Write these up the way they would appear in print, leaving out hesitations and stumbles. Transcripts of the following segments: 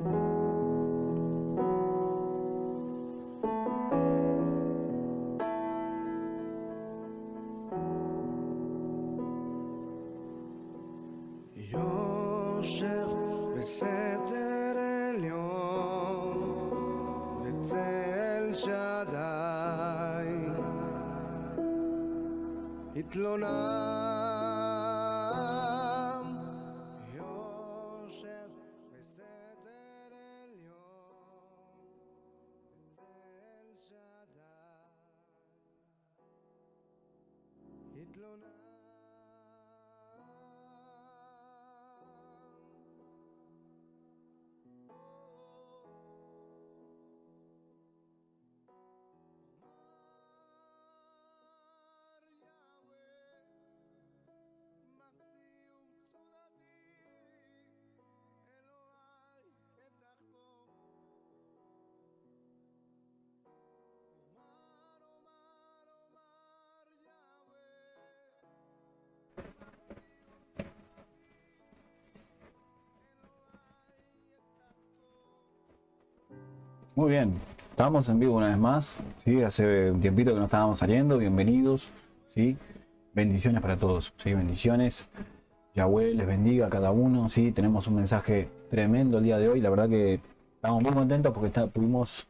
יושב בסתר עליון בצל שדי התלונם יושב בסתר עליון בצל שדי התלונם Muy bien, estamos en vivo una vez más, ¿sí? Hace un tiempito que no estábamos saliendo, bienvenidos, ¿sí? Bendiciones para todos, ¿sí? Bendiciones, Yahweh les bendiga a cada uno, ¿sí? Tenemos un mensaje tremendo el día de hoy, la verdad que estamos muy contentos porque pudimos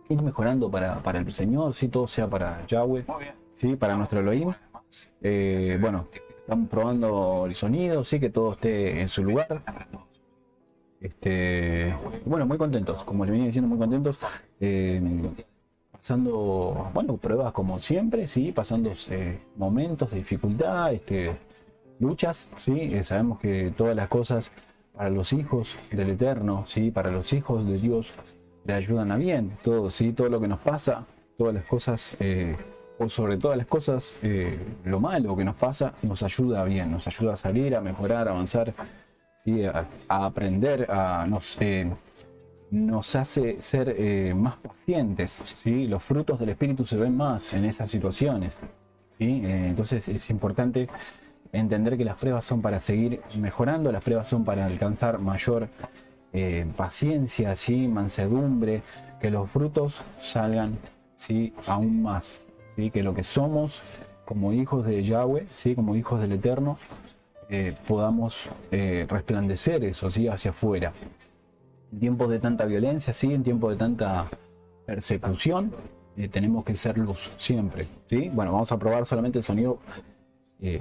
ir mejorando para el Señor, ¿sí? Todo sea para Yahweh, ¿sí? Para nuestro Elohim. Bueno, estamos probando el sonido, ¿sí? Que todo esté en su lugar. Bueno, muy contentos, como les venía diciendo, muy contentos, pasando, bueno, pruebas como siempre, sí, pasando momentos de dificultad, luchas, sí, sabemos que todas las cosas para los hijos del Eterno, sí, para los hijos de Dios, le ayudan a bien, todo, sí, todo lo que nos pasa, todas las cosas, o sobre todas las cosas, lo malo que nos pasa, nos ayuda a bien, nos ayuda a salir, a mejorar, a avanzar. ¿Sí? A aprender, nos hace ser más pacientes, ¿sí? Los frutos del Espíritu se ven más en esas situaciones, ¿sí? Entonces es importante entender que las pruebas son para seguir mejorando, las pruebas son para alcanzar mayor paciencia, ¿sí? Mansedumbre, que los frutos salgan, ¿sí? Aún más, ¿sí? Que lo que somos como hijos de Yahweh, ¿sí? Como hijos del Eterno, podamos resplandecer eso, ¿sí? Hacia afuera. En tiempos de tanta violencia, ¿sí? En tiempos de tanta persecución, tenemos que ser luz siempre, ¿sí? Bueno, vamos a probar solamente el sonido. Se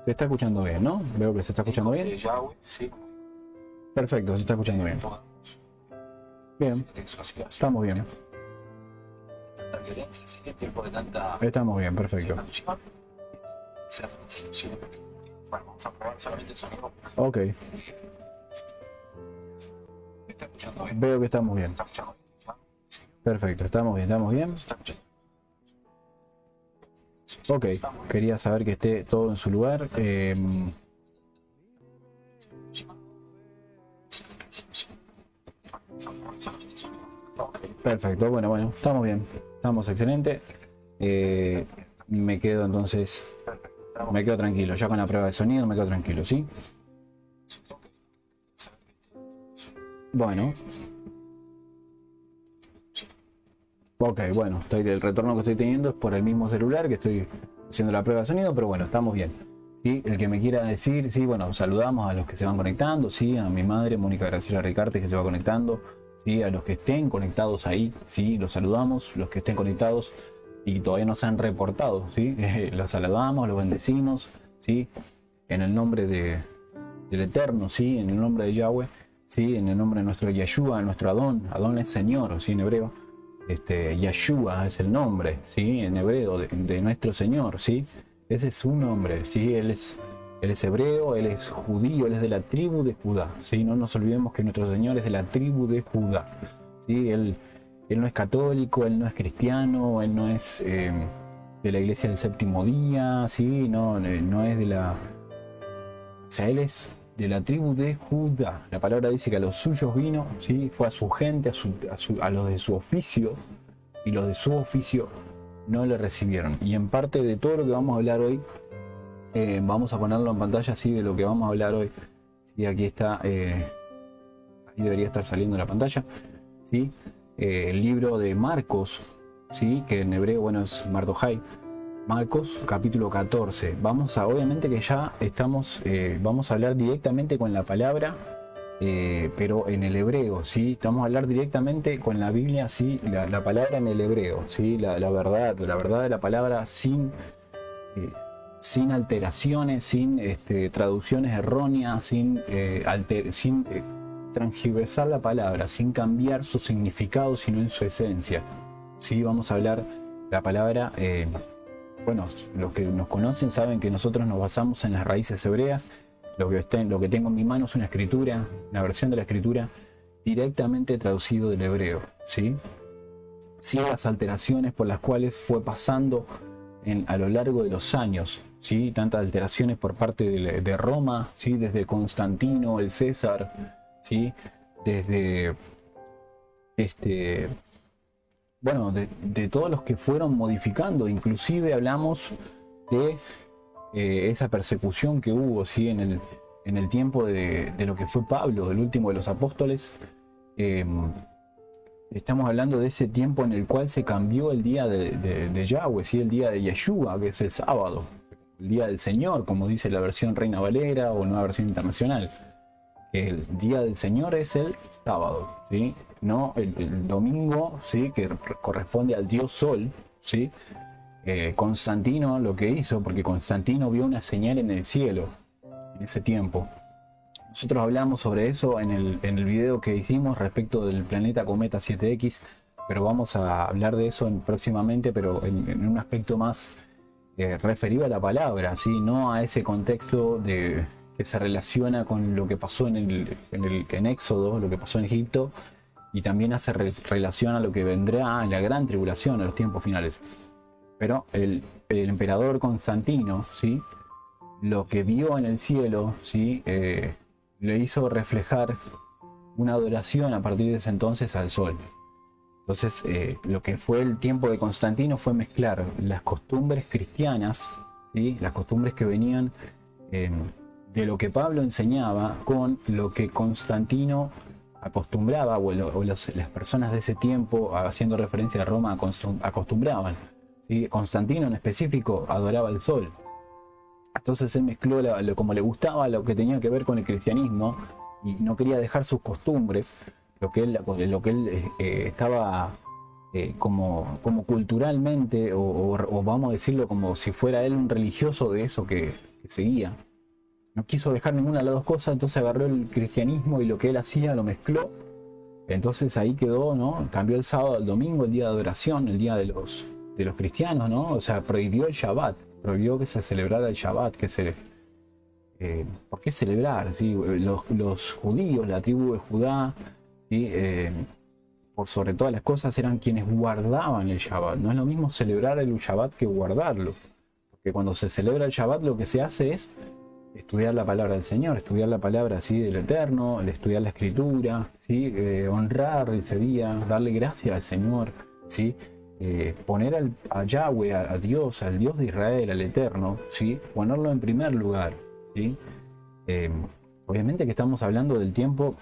está escuchando bien, ¿no? Veo que se está escuchando bien. Perfecto, se está escuchando bien. Bien, estamos bien. Estamos bien, perfecto. Bueno, vamos a probar solamente el sonido. Ok. Veo que estamos bien. Perfecto, estamos bien, estamos bien. Ok, quería saber que esté todo en su lugar. Perfecto, bueno, estamos bien. Estamos excelente. Me quedo entonces... Me quedo tranquilo, ya con la prueba de sonido me quedo tranquilo, ¿sí? Bueno. Ok, bueno, el retorno que estoy teniendo es por el mismo celular que estoy haciendo la prueba de sonido, pero bueno, estamos bien. ¿Sí? El que me quiera decir, sí, bueno, saludamos a los que se van conectando, sí, a mi madre, Mónica Graciela Ricarte, que se va conectando, sí, a los que estén conectados ahí, sí, los saludamos, los que estén conectados y todavía no se han reportado, ¿sí? Los saludamos, los bendecimos, ¿sí? En el nombre del Eterno, ¿sí? En el nombre de Yahweh, ¿sí? En el nombre de nuestro Yeshua, nuestro Adón. Adón es Señor, ¿sí? En hebreo. Yeshua es el nombre, ¿sí? En hebreo de nuestro Señor, ¿sí? Ese es su nombre, ¿sí? Él es hebreo, Él es judío, Él es de la tribu de Judá, ¿sí? No nos olvidemos que nuestro Señor es de la tribu de Judá, ¿sí? Él no es católico, Él no es cristiano, Él no es de la iglesia del séptimo día, ¿sí? No es de la... O sea, Él es de la tribu de Judá. La palabra dice que a los suyos vino, ¿sí? Fue a su gente, a los de su oficio, y los de su oficio no le recibieron. Y en parte de todo lo que vamos a hablar hoy, vamos a ponerlo en pantalla, así de lo que vamos a hablar hoy, Sí, aquí está, ahí debería estar saliendo en la pantalla, ¿sí? El libro de Marcos, ¿sí? Que en hebreo, bueno, es Mardochai. Marcos capítulo 14. Obviamente que ya estamos, vamos a hablar directamente con la palabra, pero en el hebreo, ¿sí? Vamos a hablar directamente con la Biblia, ¿sí? La palabra en el hebreo, ¿sí? La verdad de la palabra sin alteraciones, sin traducciones erróneas, sin transgiversar la palabra, sin cambiar su significado, sino en su esencia. ¿Sí? Vamos a hablar la palabra, bueno, los que nos conocen saben que nosotros nos basamos en las raíces hebreas. Lo que tengo en mi mano es una escritura, una versión de la escritura directamente traducido del hebreo, ¿sí? Sin las alteraciones por las cuales fue pasando a lo largo de los años, ¿sí? Tantas alteraciones por parte de Roma, ¿sí? Desde Constantino, el César, ¿sí? Desde bueno, de todos los que fueron modificando. Inclusive hablamos de esa persecución que hubo, ¿sí? en el tiempo de lo que fue Pablo, el último de los apóstoles. Estamos hablando de ese tiempo en el cual se cambió el día de Yahweh, ¿sí? El día de Yeshua, que es el sábado, el día del Señor, como dice la versión Reina Valera o Nueva Versión Internacional. El día del Señor es el sábado, ¿sí? No el domingo, ¿sí? Que corresponde al dios Sol, ¿sí? Constantino lo que hizo, porque Constantino vio una señal en el cielo en ese tiempo. Nosotros hablamos sobre eso en el video que hicimos respecto del planeta Cometa 7X, pero vamos a hablar de eso próximamente, pero en un aspecto más referido a la palabra, ¿sí? No a ese contexto que se relaciona con lo que pasó en Éxodo, lo que pasó en Egipto, y también hace relación a lo que vendrá en la gran tribulación, a los tiempos finales. Pero el emperador Constantino, ¿sí? Lo que vio en el cielo, ¿sí? Le hizo reflejar una adoración a partir de ese entonces al sol. Entonces, lo que fue el tiempo de Constantino fue mezclar las costumbres cristianas, ¿sí? Las costumbres que venían de lo que Pablo enseñaba con lo que Constantino acostumbraba, o las personas de ese tiempo, haciendo referencia a Roma, acostumbraban, ¿sí? Constantino en específico adoraba el sol. Entonces él mezcló como le gustaba lo que tenía que ver con el cristianismo y no quería dejar sus costumbres, lo que él estaba como culturalmente, o vamos a decirlo como si fuera él un religioso de eso que seguía. No quiso dejar ninguna de las dos cosas, entonces agarró el cristianismo y lo que él hacía lo mezcló. Entonces ahí quedó, ¿no? Cambió el sábado al domingo, el día de adoración, el día de los cristianos, ¿no? O sea, prohibió el Shabbat, prohibió que se celebrara el Shabbat, ¿por qué celebrar? ¿Sí? Los judíos, la tribu de Judá, ¿sí? Por sobre todas las cosas eran quienes guardaban el Shabbat. No es lo mismo celebrar el Shabbat que guardarlo, porque cuando se celebra el Shabbat lo que se hace es estudiar la palabra del Señor, estudiar la palabra, ¿sí? Del Eterno, estudiar la Escritura, ¿sí? Honrar ese día, darle gracias al Señor, ¿sí? Poner a Yahweh, a Dios, al Dios de Israel, al Eterno, ¿sí? Ponerlo en primer lugar, ¿sí? Obviamente que estamos hablando del tiempo,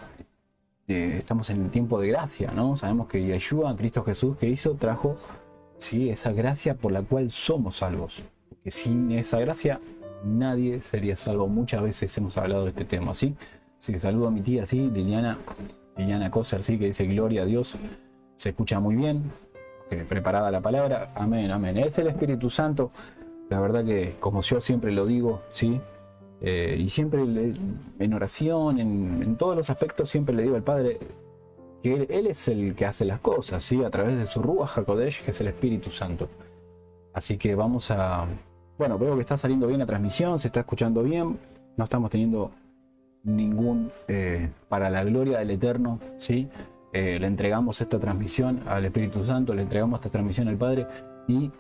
estamos en el tiempo de gracia, ¿no? Sabemos que Yeshua, Cristo Jesús, que hizo, trajo, ¿sí? Esa gracia por la cual somos salvos, porque sin esa gracia nadie sería salvo. Muchas veces hemos hablado de este tema, ¿sí? Así que saludo a mi tía, ¿sí? Liliana Coser, ¿sí? Que dice gloria a Dios. Se escucha muy bien, preparada la palabra. Amén, amén. Es el Espíritu Santo. La verdad que, como yo siempre lo digo, ¿sí? Y siempre en oración, en todos los aspectos, siempre le digo al Padre que Él es el que hace las cosas, ¿sí? A través de su Ruach HaKodesh, que es el Espíritu Santo. Así que vamos a... Bueno, veo que está saliendo bien la transmisión, se está escuchando bien, no estamos teniendo ningún... para la gloria del Eterno, ¿sí? Le entregamos esta transmisión al Espíritu Santo, le entregamos esta transmisión al Padre y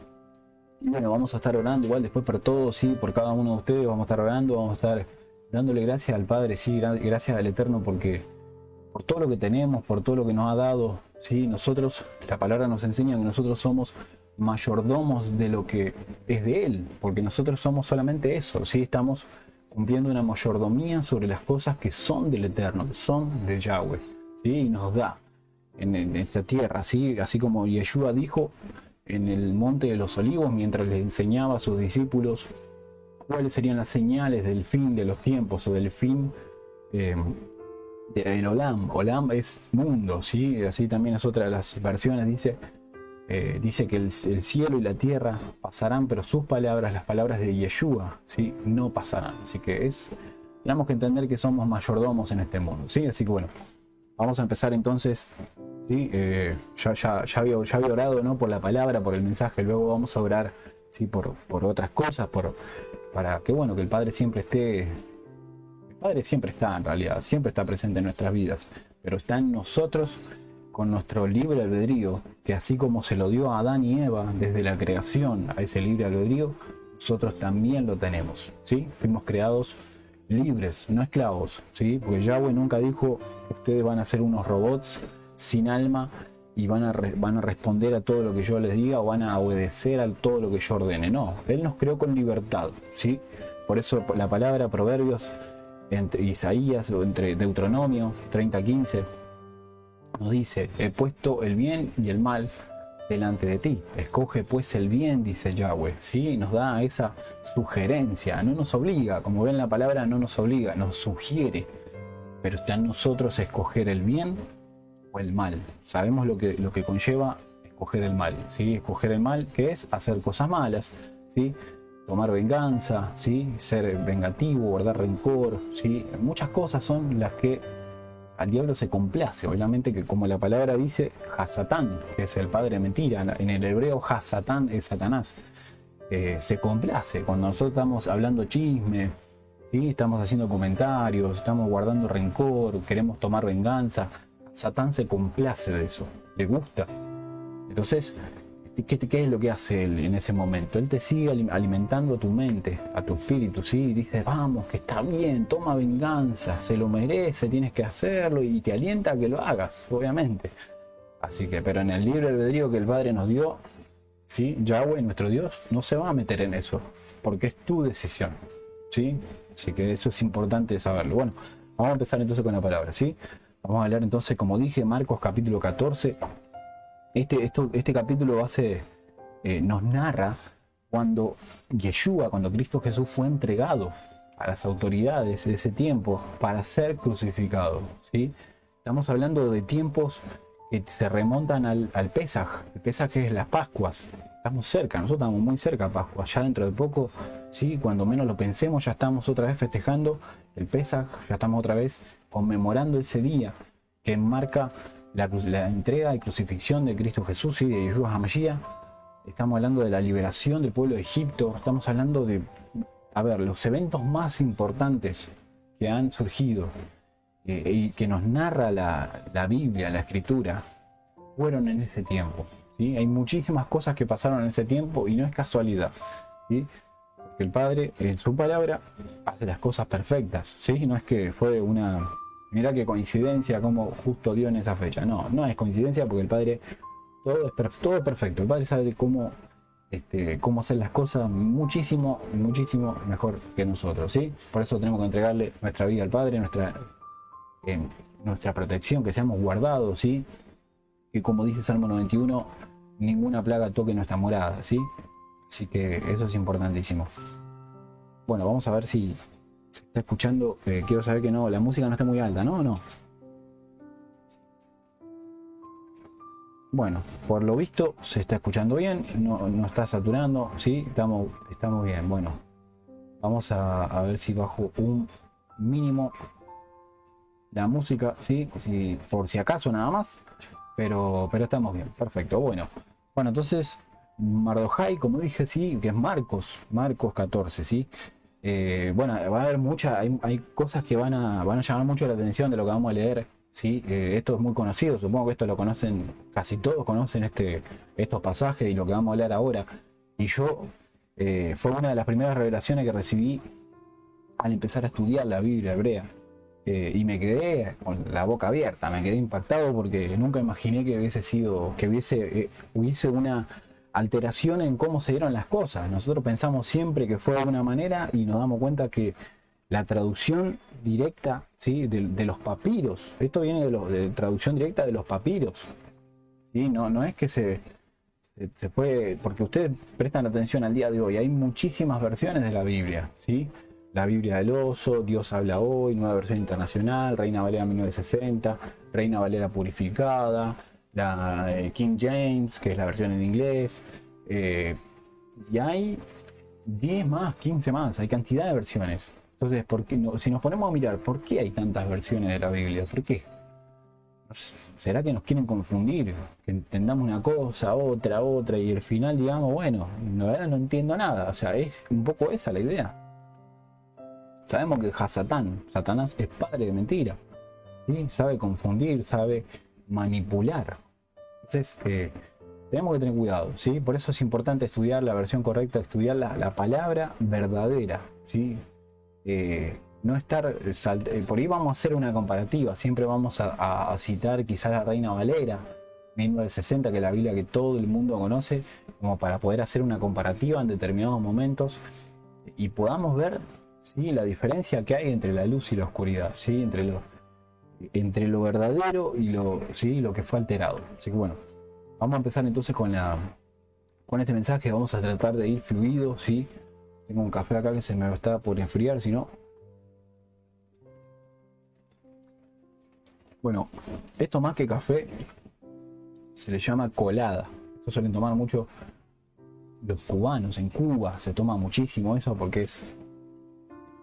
bueno, vamos a estar orando igual después por todos, ¿sí? Por cada uno de ustedes vamos a estar orando, vamos a estar dándole gracias al Padre, ¿sí? Gracias al Eterno por todo lo que tenemos, por todo lo que nos ha dado, ¿sí? Nosotros, la palabra nos enseña que nosotros somos mayordomos de lo que es de Él, porque nosotros somos solamente eso, ¿sí? Estamos cumpliendo una mayordomía sobre las cosas que son del Eterno, que son de Yahweh, ¿sí? Y nos da en esta tierra, ¿sí? Así como Yeshua dijo en el Monte de los Olivos, mientras les enseñaba a sus discípulos cuáles serían las señales del fin de los tiempos o del fin del Olam. Olam es mundo, ¿sí? Así también es otra de las versiones, dice que el cielo y la tierra pasarán, pero sus palabras, las palabras de Yeshua, ¿sí? No pasarán. Así que tenemos que entender que somos mayordomos en este mundo, ¿sí? Así que bueno, vamos a empezar entonces, ¿sí? Ya había orado, ¿no? Por la palabra, por el mensaje, luego vamos a orar, ¿sí? por otras cosas, para que, bueno, que el Padre siempre esté. El Padre siempre está, en realidad, siempre está presente en nuestras vidas, pero está en nosotros con nuestro libre albedrío, que así como se lo dio a Adán y Eva desde la creación a ese libre albedrío, nosotros también lo tenemos, ¿sí? Fuimos creados libres, no esclavos, ¿sí? Porque Yahweh nunca dijo, ustedes van a ser unos robots sin alma y van a responder a todo lo que yo les diga o van a obedecer a todo lo que yo ordene. No, Él nos creó con libertad, ¿sí? Por eso la palabra Proverbios, entre Isaías o entre Deuteronomio 30:15, nos dice, he puesto el bien y el mal delante de ti. Escoge pues el bien, dice Yahweh, ¿sí? Nos da esa sugerencia, no nos obliga, como ven la palabra, no nos obliga, nos sugiere. Pero está en nosotros escoger el bien o el mal. Sabemos lo que conlleva escoger el mal, ¿sí? Escoger el mal, que es hacer cosas malas, ¿sí? Tomar venganza, ¿sí? Ser vengativo, guardar rencor, ¿sí? Muchas cosas son las que al diablo se complace. Obviamente que, como la palabra dice, Hasatán, que es el padre de mentira, en el hebreo Hasatán es Satanás, se complace cuando nosotros estamos hablando chisme, ¿sí? Estamos haciendo comentarios, estamos guardando rencor, queremos tomar venganza. Satán se complace de eso, le gusta. Entonces, ¿qué es lo que hace él en ese momento? Él te sigue alimentando tu mente, a tu espíritu, ¿sí? Y dice, vamos, que está bien, toma venganza, se lo merece, tienes que hacerlo, y te alienta a que lo hagas, obviamente. Así que, pero en el libre albedrío que el Padre nos dio, ¿sí? Yahweh, nuestro Dios, no se va a meter en eso, porque es tu decisión, ¿sí? Así que eso es importante saberlo. Bueno, vamos a empezar entonces con la palabra, ¿sí? Vamos a hablar entonces, como dije, Marcos capítulo 14. Este capítulo nos narra cuando Cristo Jesús fue entregado a las autoridades de ese tiempo para ser crucificado, ¿sí? Estamos hablando de tiempos que se remontan al Pesaj. El Pesaj es las Pascuas. Estamos cerca, nosotros estamos muy cerca de Pascua. Ya dentro de poco, ¿sí? Cuando menos lo pensemos, ya estamos otra vez festejando el Pesaj, ya estamos otra vez conmemorando ese día que marca la entrega y crucifixión de Cristo Jesús y de Yeshua HaMashiach. Estamos hablando de la liberación del pueblo de Egipto. Estamos hablando de, los eventos más importantes que han surgido y que nos narra la Biblia, la Escritura, fueron en ese tiempo, ¿sí? Hay muchísimas cosas que pasaron en ese tiempo y no es casualidad, ¿sí? Porque el Padre, en su palabra, hace las cosas perfectas, ¿sí? No es que fue una... Mirá qué coincidencia, como justo dio en esa fecha. No es coincidencia, porque el Padre, todo es perfecto. El Padre sabe cómo hacer las cosas muchísimo mejor que nosotros, ¿sí? Por eso tenemos que entregarle nuestra vida al Padre, nuestra protección, que seamos guardados, ¿sí? Que, como dice Salmo 91, ninguna plaga toque nuestra morada, ¿sí? Así que eso es importantísimo. Bueno, vamos a ver si se está escuchando. Quiero saber que la música no está muy alta, ¿no? No. Bueno, por lo visto se está escuchando bien, no está saturando, ¿sí? Estamos bien. Bueno, vamos a ver si bajo un mínimo la música, ¿sí? Por si acaso nada más, pero estamos bien, perfecto. Bueno, entonces Mardochai, como dije, sí, que es Marcos 14, ¿sí? Bueno, va a haber hay cosas que van a llamar mucho la atención de lo que vamos a leer, ¿sí? Esto es muy conocido, supongo que esto lo conocen, casi todos conocen estos pasajes y lo que vamos a hablar ahora. Y yo, fue una de las primeras revelaciones que recibí al empezar a estudiar la Biblia hebrea. Y me quedé con la boca abierta, me quedé impactado porque nunca imaginé que hubiese una alteración en cómo se dieron las cosas. Nosotros pensamos siempre que fue de una manera y nos damos cuenta que la traducción directa, ¿sí? de los papiros. Esto viene de traducción directa de los papiros, ¿sí? No es que se fue, porque ustedes prestan atención al día de hoy, hay muchísimas versiones de la Biblia, ¿sí? La Biblia del Oso, Dios habla hoy, nueva versión internacional, Reina Valera 1960, Reina Valera purificada, la King James, que es la versión en inglés, y hay 10 más, 15 más, hay cantidad de versiones. Entonces, ¿por qué no? Si nos ponemos a mirar, ¿por qué hay tantas versiones de la Biblia? ¿Por qué? ¿Será que nos quieren confundir? Que entendamos una cosa, otra, y al final digamos, bueno, la verdad no entiendo nada. O sea, es un poco esa la idea. Sabemos que Satanás es padre de mentira, ¿sí? Sabe confundir, sabe manipular. Entonces, tenemos que tener cuidado, ¿sí? Por eso es importante estudiar la versión correcta, estudiar la palabra verdadera, ¿sí? No estar por ahí vamos a hacer una comparativa, siempre vamos a citar quizás la Reina Valera 1960, que es la Biblia que todo el mundo conoce, como para poder hacer una comparativa en determinados momentos y podamos ver, ¿sí? La diferencia que hay entre la luz y la oscuridad, ¿sí? entre lo verdadero y ¿sí? lo que fue alterado. Así que bueno, vamos a empezar entonces con este mensaje. Vamos a tratar de ir fluido, ¿sí? Tengo un café acá que se me está por enfriar, si no. Bueno, esto más que café se le llama colada. Esto suelen tomar mucho los cubanos. En Cuba se toma muchísimo eso porque es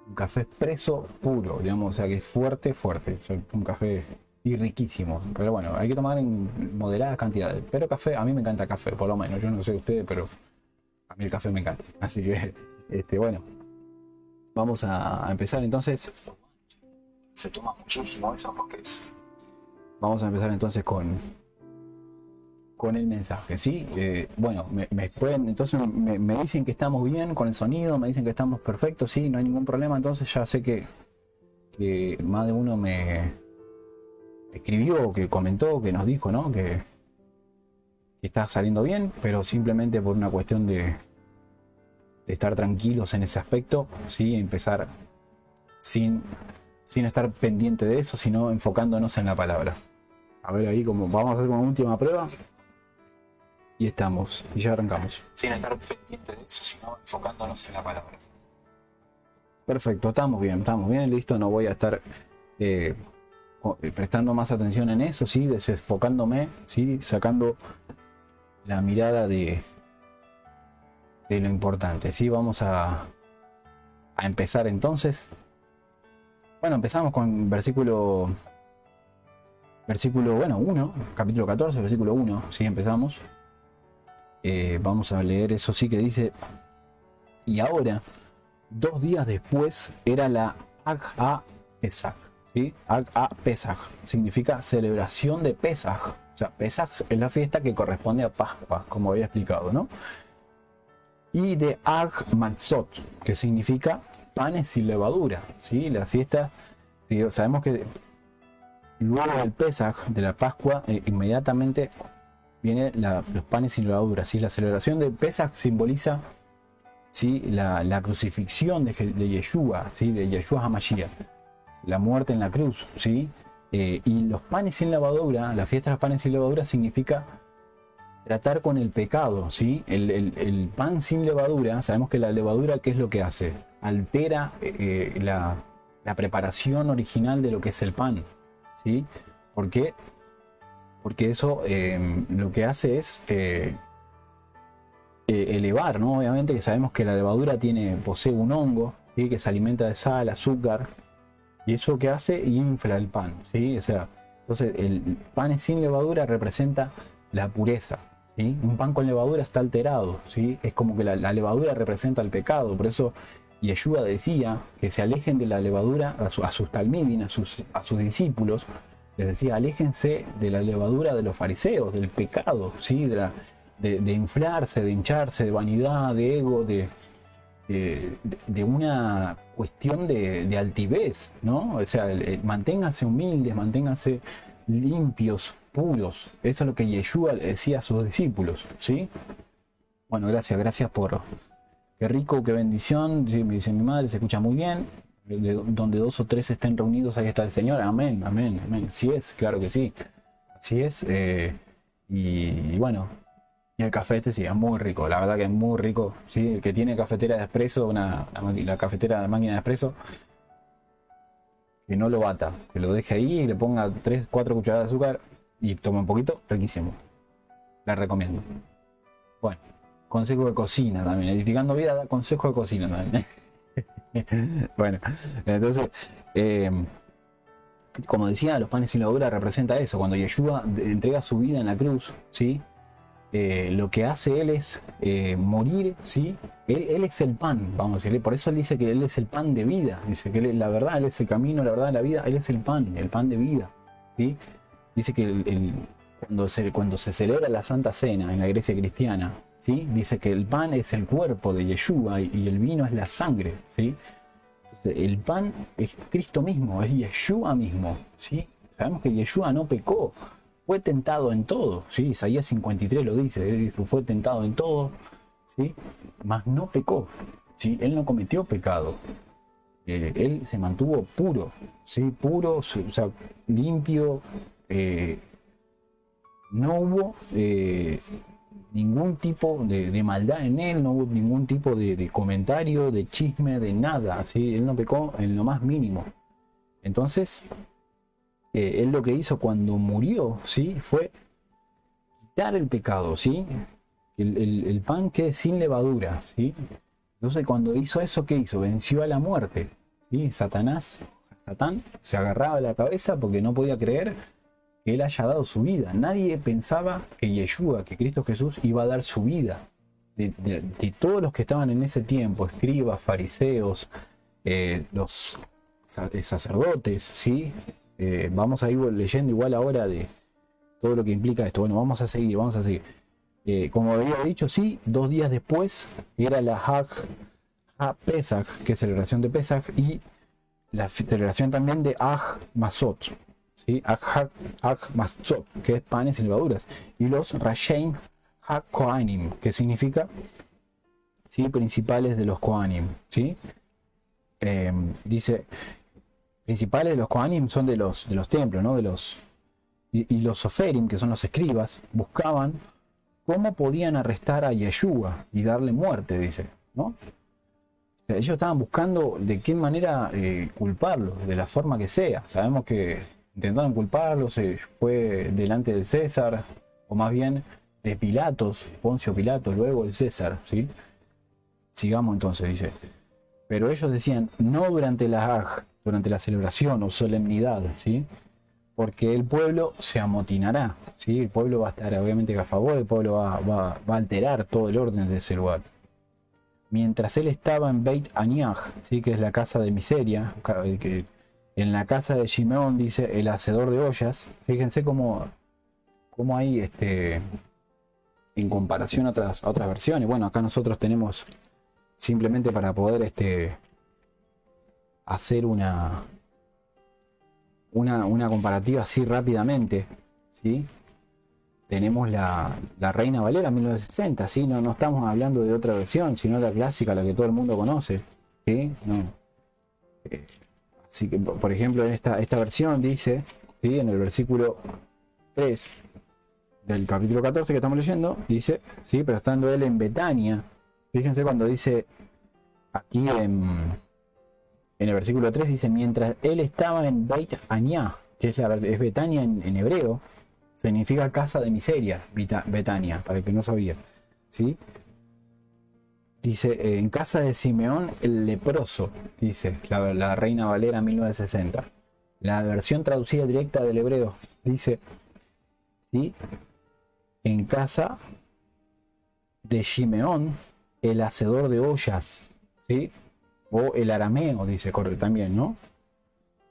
un café expreso puro, digamos, o sea que es fuerte, o sea, un café y riquísimo. Pero bueno, hay que tomar en moderadas cantidades. Pero café, a mí me encanta café, por lo menos. Yo no sé ustedes, pero a mí el café me encanta. Así que, bueno, vamos a empezar entonces. Se toma muchísimo eso porque es... Vamos a empezar entonces con el mensaje, ¿sí? Bueno, entonces me dicen que estamos bien con el sonido, me dicen que estamos perfectos, sí, no hay ningún problema. Entonces ya sé que más de uno me escribió, que comentó, que nos dijo, ¿no? Que está saliendo bien, pero simplemente por una cuestión de estar tranquilos en ese aspecto, ¿sí? Empezar sin estar pendiente de eso, sino enfocándonos en la palabra. A ver ahí, como vamos a hacer una última prueba. Y estamos, y ya arrancamos. Sin estar pendiente de eso, sino enfocándonos en la palabra. Perfecto, estamos bien, listo. No voy a estar prestando más atención en eso, ¿sí? Desenfocándome, ¿sí? Sacando la mirada de lo importante, ¿sí? Vamos a empezar entonces. Bueno, empezamos con versículo 1, capítulo 14, versículo 1, ¿sí? Empezamos. Vamos a leer eso, sí, que dice: y ahora, 2 días después, era la Ag Pesaj, ¿sí? Ag Pesaj significa celebración de Pesaj. O sea, Pesaj es la fiesta que corresponde a Pascua, como había explicado, ¿no? Y de Ag Matzot, que significa panes sin levadura, ¿sí? La fiesta, ¿sí? Sabemos que luego del Pesaj, de la Pascua, inmediatamente vienen los panes sin levadura, ¿sí? La celebración de Pesaj simboliza, ¿sí? la crucifixión de Yeshua, ¿sí? De Yeshua HaMashiach, la muerte en la cruz, ¿sí? Y los panes sin levadura, la fiesta de los panes sin levadura significa tratar con el pecado, ¿sí? El pan sin levadura, sabemos que la levadura, ¿qué es lo que hace? Altera la preparación original de lo que es el pan, ¿sí? ¿Por qué? Porque eso lo que hace es elevar, ¿no? Obviamente que sabemos que la levadura posee un hongo, ¿sí? Que se alimenta de sal, azúcar, y eso que hace infla el pan, ¿sí? O sea, entonces el pan sin levadura representa la pureza, ¿sí? Un pan con levadura está alterado, ¿sí? Es como que la levadura representa el pecado. Por eso Yeshua decía que se alejen de la levadura a sus talmidim, a sus discípulos. Les decía: aléjense de la levadura de los fariseos, del pecado, ¿sí? De inflarse, de hincharse, de vanidad, de ego, de una cuestión de altivez, ¿no? O sea, manténganse humildes, manténganse limpios, puros. Eso es lo que Yeshua le decía a sus discípulos, ¿sí? Bueno, gracias por... Qué rico, qué bendición, ¿sí? Me dice mi madre, se escucha muy bien. donde dos o tres estén reunidos, ahí está el Señor. Amén, amén, amén. Así es, claro que sí. Así es. Y bueno, y el café este sí, es muy rico. La verdad que es muy rico. ¿Sí? El que tiene cafetera de espresso, la cafetera de máquina de espresso, que no lo bata, que lo deje ahí y le ponga 3, 4 cucharadas de azúcar y tome un poquito, riquísimo. La recomiendo. Bueno, consejo de cocina también. Edificando vida da consejo de cocina también. Bueno, entonces, como decía, los panes sin levadura representa eso. Cuando Yeshua entrega su vida en la cruz, ¿sí? Lo que hace él es morir, ¿sí? Él es el pan, vamos a decirle. Por eso él dice que él es el pan de vida. Dice que la verdad, él es el camino, la verdad, la vida. Él es el pan de vida, ¿sí? Dice que cuando se celebra la Santa Cena en la iglesia cristiana, ¿sí? Dice que el pan es el cuerpo de Yeshua y el vino es la sangre, ¿sí? Entonces, el pan es Cristo mismo, es Yeshua mismo, ¿sí? Sabemos que Yeshua no pecó, fue tentado en todo, ¿sí? Isaías 53 lo dice, él fue tentado en todo, ¿sí? Mas no pecó, ¿sí? Él no cometió pecado. Él se mantuvo puro, ¿sí? Puro, o sea, limpio. No hubo ningún tipo de maldad en él, no hubo ningún tipo de comentario, de chisme, de nada, ¿sí? Él no pecó en lo más mínimo. Entonces, él lo que hizo cuando murió, ¿sí? Fue quitar el pecado, ¿sí? El pan quede sin levadura, ¿sí? Entonces, cuando hizo eso, ¿qué hizo? Venció a la muerte, ¿sí? Satán se agarraba a la cabeza porque no podía creer que él haya dado su vida. Nadie pensaba que Yeshua, que Cristo Jesús, iba a dar su vida. De todos los que estaban en ese tiempo, escribas, fariseos, los sacerdotes, ¿sí? Vamos a ir leyendo igual ahora de todo lo que implica esto. Bueno, vamos a seguir. Como había dicho, sí, 2 días después era la Hag Pesach, que es celebración de Pesach, y la celebración también de Ag Masot, ¿sí? Ag Masot, que es panes y levaduras, y los Rasheim Ha Kohanim, que significa, ¿sí? Principales de los Kohanim, ¿sí? Dice, principales de los Kohanim son de los templos, ¿no? Y los Soferim, que son los escribas, buscaban cómo podían arrestar a Yeshua y darle muerte, dice, ¿no? Ellos estaban buscando de qué manera culparlo, de la forma que sea. Sabemos que intentaron culparlo, se fue delante del César, o más bien de Pilatos, Poncio Pilato, luego el César, ¿sí? Sigamos entonces, dice. Pero ellos decían, no durante la Hag, durante la celebración o solemnidad, ¿sí? Porque el pueblo se amotinará, ¿sí? El pueblo va a estar obviamente a favor, el pueblo va a alterar todo el orden de ese lugar. Mientras él estaba en Beit Aniach, ¿sí? Que es la casa de miseria, que en la casa de Shimeón, dice, el hacedor de ollas. Fíjense cómo hay en comparación a otras versiones. Bueno, acá nosotros tenemos simplemente para poder hacer una comparativa así rápidamente, ¿sí? Tenemos la Reina Valera 1960, ¿sí? No estamos hablando de otra versión, sino la clásica, la que todo el mundo conoce, ¿sí? No. Así que, por ejemplo, en esta versión dice, ¿sí? En el versículo 3 del capítulo 14 que estamos leyendo, dice, ¿sí? Pero estando él en Betania, fíjense cuando dice aquí en el versículo 3, dice, mientras él estaba en Beit Aniá, que es Betania en hebreo, significa casa de miseria, Betania, para el que no sabía, ¿sí? Dice, en casa de Simeón el leproso, dice la Reina Valera 1960. La versión traducida directa del hebreo dice, ¿sí? En casa de Simeón el hacedor de ollas, ¿sí? O el arameo, dice, corre también, ¿no? O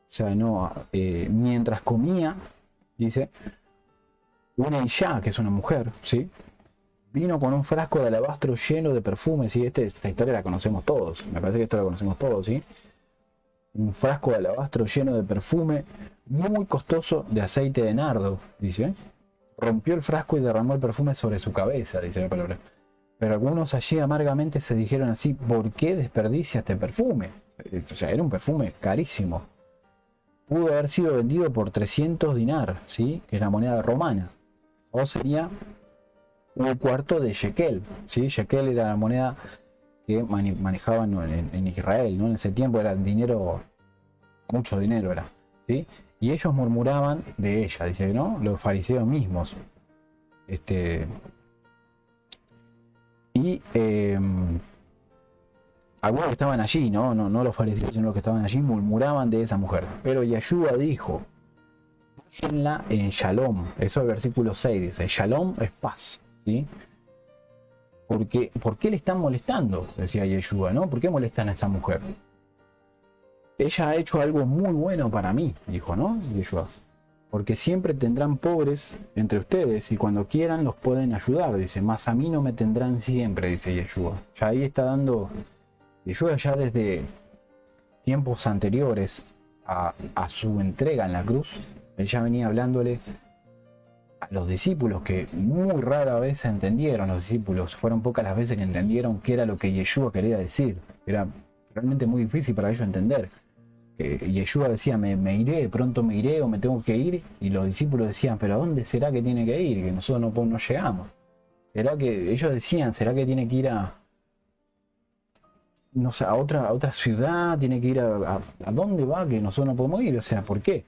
sea, no, mientras comía, dice, una Isha, que es una mujer, ¿sí? Vino con un frasco de alabastro lleno de perfumes, ¿sí? Esta historia la conocemos todos, me parece que esto la conocemos todos, ¿sí? Un frasco de alabastro lleno de perfume, muy costoso, de aceite de nardo, dice. Rompió el frasco y derramó el perfume sobre su cabeza, dice la palabra. Pero algunos allí amargamente se dijeron así, ¿por qué desperdicia este perfume? O sea, era un perfume carísimo. Pudo haber sido vendido por 300 dinar, ¿sí? Que es la moneda romana. O sería un cuarto de shekel, ¿sí? Shekel era la moneda que manejaban en Israel, ¿no? En ese tiempo era dinero, mucho dinero era, ¿sí? Y ellos murmuraban de ella, dice, ¿no? Los fariseos mismos. Y algunos que estaban allí, no los fariseos, sino los que estaban allí, murmuraban de esa mujer. Pero Yeshua dijo, déjenla en Shalom. Eso es el versículo 6, dice, Shalom es paz, ¿sí? Porque, ¿por qué le están molestando? Decía Yeshua, ¿no? ¿Por qué molestan a esa mujer? Ella ha hecho algo muy bueno para mí, dijo, ¿no? Yeshua. Porque siempre tendrán pobres entre ustedes y cuando quieran los pueden ayudar, dice, mas a mí no me tendrán siempre, dice Yeshua. Ya ahí está dando Yeshua ya desde tiempos anteriores a su entrega en la cruz. Él ya venía hablándole a los discípulos que muy rara vez entendieron, los discípulos fueron pocas las veces que entendieron qué era lo que Yeshua quería decir. Era realmente muy difícil para ellos entender. Yeshua decía, me iré, pronto me iré o me tengo que ir, y los discípulos decían, pero ¿a dónde será que tiene que ir? Que nosotros no llegamos. ¿Será que ellos decían, será que tiene que ir a, no sé, a otra ciudad? ¿Tiene que ir a dónde va que nosotros no podemos ir? O sea, ¿por qué?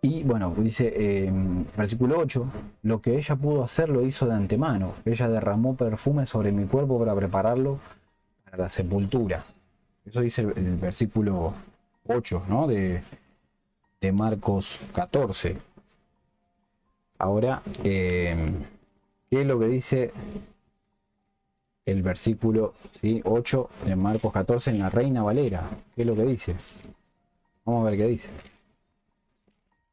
Y bueno, dice, versículo 8, lo que ella pudo hacer lo hizo de antemano. Ella derramó perfume sobre mi cuerpo para prepararlo para la sepultura. Eso dice el versículo 8, ¿no? de Marcos 14. Ahora, ¿qué es lo que dice el versículo 8 de Marcos 14 en la Reina Valera? ¿Qué es lo que dice? Vamos a ver qué dice.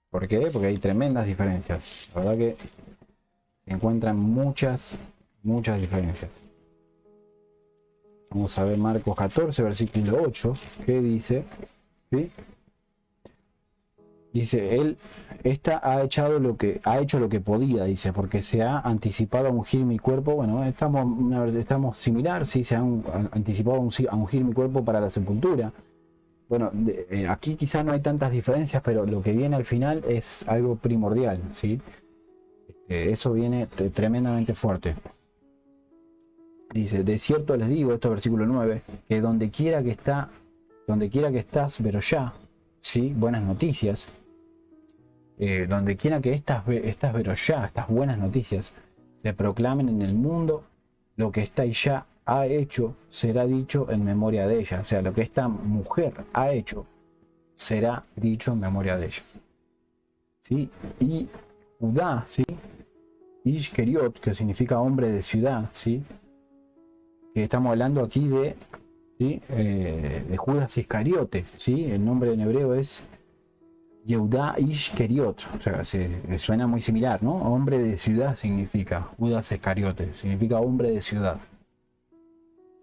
¿Por qué? Porque hay tremendas diferencias. La verdad que se encuentran muchas diferencias. Vamos a ver Marcos 14, versículo 8. ¿Qué dice? ¿Sí? Dice, esta ha hecho lo que podía, dice, porque se ha anticipado a ungir mi cuerpo. Bueno, estamos similar, sí, se ha anticipado a ungir mi cuerpo para la sepultura. Bueno, aquí quizás no hay tantas diferencias, pero lo que viene al final es algo primordial, ¿sí? Eso viene tremendamente fuerte. Dice, de cierto les digo, esto es versículo 9, que donde quiera que estás, pero ya, ¿sí? Buenas noticias. Donde quiera que estas veroyá, estas buenas noticias, se proclamen en el mundo, lo que esta ya ha hecho será dicho en memoria de ella. O sea, lo que esta mujer ha hecho será dicho en memoria de ella. ¿Sí? Y Judá, ¿sí? Ishkeriot, que significa hombre de ciudad, ¿sí? Que estamos hablando aquí de, ¿sí? De Judas Iscariote, ¿sí? El nombre en hebreo es Yehudá Ishkeriot, o sea, suena muy similar, ¿no? Hombre de ciudad significa Judas Iscariote, significa hombre de ciudad.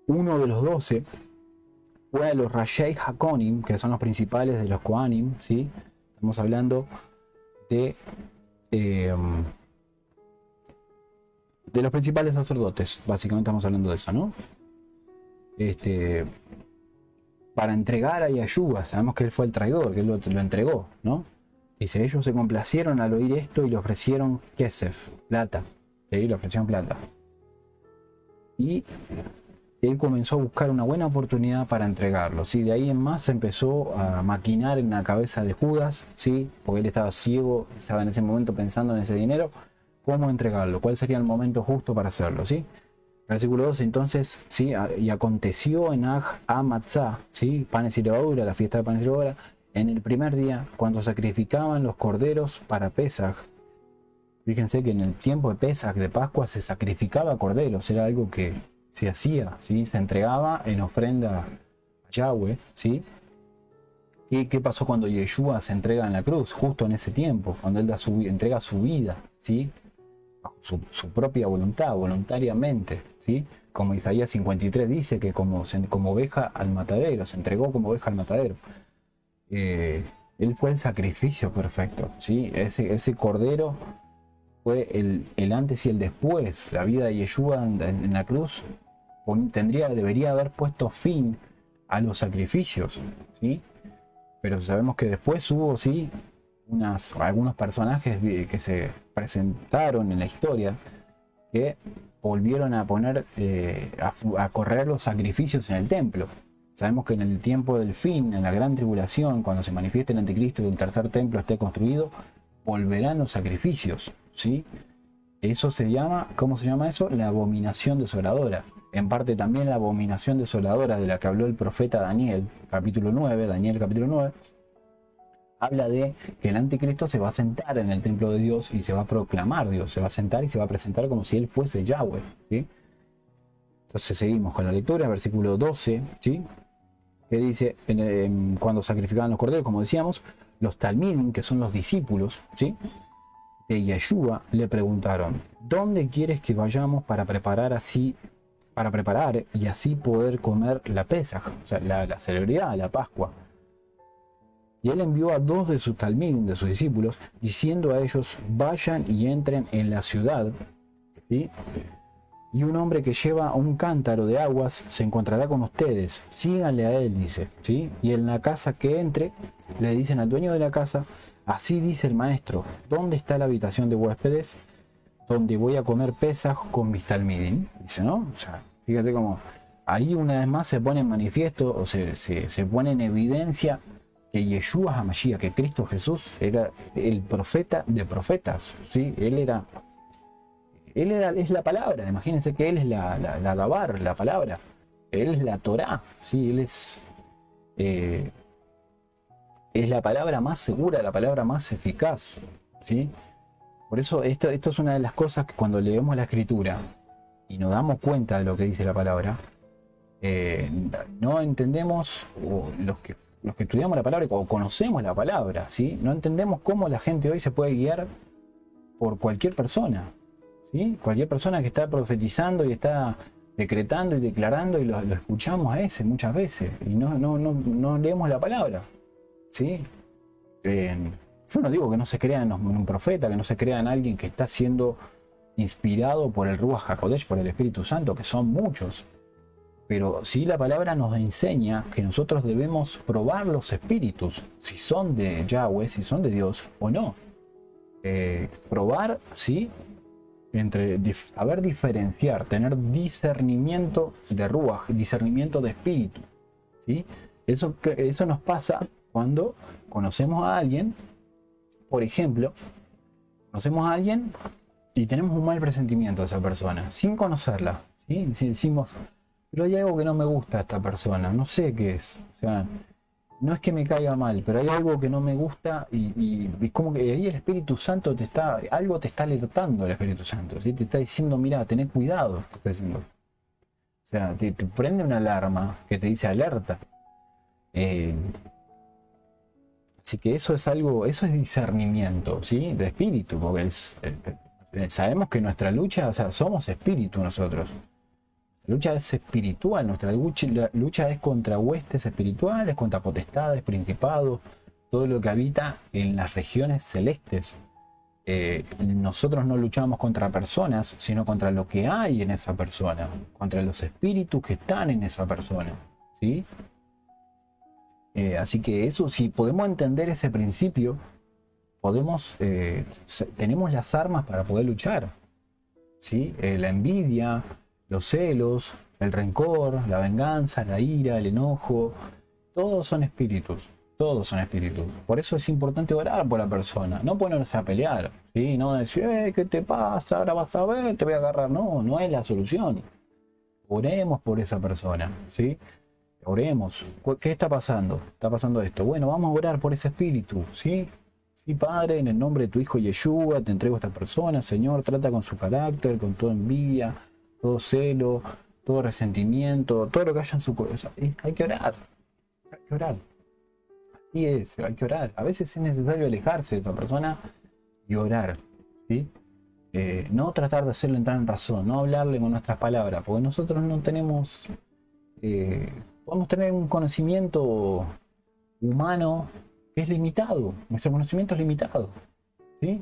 Uno de los 12 fue a los Rashei Hakonim, que son los principales de los Kohanim, ¿sí? Estamos hablando de los principales sacerdotes, básicamente estamos hablando de eso, ¿no? Para entregar a Yeshua, sabemos que él fue el traidor, que él lo entregó, ¿no? Dice, ellos se complacieron al oír esto y le ofrecieron kesef, plata, ¿sí? Le ofrecieron plata. Y él comenzó a buscar una buena oportunidad para entregarlo, ¿sí? De ahí en más empezó a maquinar en la cabeza de Judas, ¿sí? Porque él estaba ciego, estaba en ese momento pensando en ese dinero, cómo entregarlo, cuál sería el momento justo para hacerlo, ¿sí? Versículo 12, entonces, ¿sí? Y aconteció en Aj Amatzah, ¿sí? Panes y levadura, la fiesta de panes y levadura, en el primer día, cuando sacrificaban los corderos para Pesaj. Fíjense que en el tiempo de Pesaj, de Pascua, se sacrificaba corderos, era algo que se hacía, ¿sí? Se entregaba en ofrenda a Yahweh, ¿sí? ¿Y qué pasó cuando Yeshua se entrega en la cruz? Justo en ese tiempo, cuando él entrega su vida, ¿sí? Su propia voluntad, voluntariamente, ¿sí? Como Isaías 53 dice, que como oveja al matadero, se entregó como oveja al matadero. Él fue el sacrificio perfecto, ¿sí? Ese cordero fue el antes y el después. La vida de Yeshua en la cruz debería haber puesto fin a los sacrificios, ¿sí? Pero sabemos que después hubo, sí, algunos personajes que se presentaron en la historia que volvieron a poner, a correr los sacrificios en el templo. Sabemos que en el tiempo del fin, en la gran tribulación, cuando se manifieste el anticristo y el tercer templo esté construido, volverán los sacrificios, ¿sí? Eso se llama, ¿cómo se llama eso? La abominación desoladora. En parte también la abominación desoladora de la que habló el profeta Daniel, capítulo 9, Daniel capítulo 9, habla de que el anticristo se va a sentar en el templo de Dios y se va a proclamar Dios, se va a sentar y se va a presentar como si él fuese Yahweh, ¿sí? Entonces seguimos con la lectura, versículo 12, ¿sí? Que dice, cuando sacrificaban los corderos, como decíamos, los talmidim, que son los discípulos, ¿sí?, de Yeshua, le preguntaron, ¿dónde quieres que vayamos para preparar y así poder comer la Pesaj, o sea, la celebridad, la Pascua? Y él envió a 2 de sus talmidim, de sus discípulos, diciendo a ellos, vayan y entren en la ciudad, ¿sí?, y un hombre que lleva un cántaro de aguas se encontrará con ustedes. Síganle a él, dice, ¿sí? Y en la casa que entre, le dicen al dueño de la casa, así dice el maestro, ¿dónde está la habitación de huéspedes? Donde voy a comer Pesaj con mis talmidim. Dice, ¿no? O sea, fíjate cómo ahí una vez más se pone en manifiesto, o se pone en evidencia que Yeshua HaMashiach, que Cristo Jesús era el profeta de profetas, ¿sí? Él es la palabra, imagínense que él es la Dabar, la palabra. Él es la Torá, ¿sí? Él es la palabra más segura, la palabra más eficaz, ¿sí? Por eso esto es una de las cosas que cuando leemos la Escritura y nos damos cuenta de lo que dice la palabra, no entendemos, o los que estudiamos la palabra o conocemos la palabra, ¿sí?, no entendemos cómo la gente hoy se puede guiar por cualquier persona. ¿Sí? Cualquier persona que está profetizando y está decretando y declarando y lo escuchamos a ese muchas veces y no leemos la palabra, ¿sí? Yo no digo que no se crea en un profeta, que no se crea en alguien que está siendo inspirado por el Ruach HaKodesh, por el Espíritu Santo, que son muchos, pero sí la palabra nos enseña que nosotros debemos probar los espíritus, si son de Yahweh, si son de Dios o no. Probar, ¿sí?, saber diferenciar, tener discernimiento de Ruach, discernimiento de espíritu, ¿sí? Eso nos pasa cuando conocemos a alguien, por ejemplo, conocemos a alguien y tenemos un mal presentimiento de esa persona, sin conocerla, ¿sí? Si decimos, pero hay algo que no me gusta de esta persona, no sé qué es, o sea, no es que me caiga mal, pero hay algo que no me gusta y como que ahí el Espíritu Santo algo te está alertando el Espíritu Santo, ¿sí? Te está diciendo, mira, tené cuidado, te está diciendo. O sea, te prende una alarma que te dice alerta. Así que eso es discernimiento, ¿sí?, de espíritu, porque sabemos que nuestra lucha, o sea, somos espíritu nosotros. La lucha es espiritual, nuestra lucha es contra huestes espirituales, contra potestades, principados, todo lo que habita en las regiones celestes. Nosotros no luchamos contra personas, sino contra lo que hay en esa persona, contra los espíritus que están en esa persona, ¿sí? Así que eso, si podemos entender ese principio, tenemos las armas para poder luchar, ¿sí? La envidia, los celos, el rencor, la venganza, la ira, el enojo, todos son espíritus, todos son espíritus. Por eso es importante orar por la persona, no ponerse a pelear, ¿sí? No decir, ¿qué te pasa? Ahora vas a ver, te voy a agarrar. No es la solución. Oremos por esa persona, ¿sí? Oremos. ¿Qué está pasando? Está pasando esto. Bueno, vamos a orar por ese espíritu, ¿sí? Sí, Padre, en el nombre de tu Hijo Yeshua, te entrego a esta persona, Señor, trata con su carácter, con toda envidia, todo celo, todo resentimiento, todo lo que haya en su corazón. Hay que orar, hay que orar. Así es, hay que orar. A veces es necesario alejarse de esa persona y orar, ¿sí? No tratar de hacerle entrar en razón, no hablarle con nuestras palabras, porque nosotros no tenemos, podemos tener un conocimiento humano que es limitado, nuestro conocimiento es limitado, ¿sí?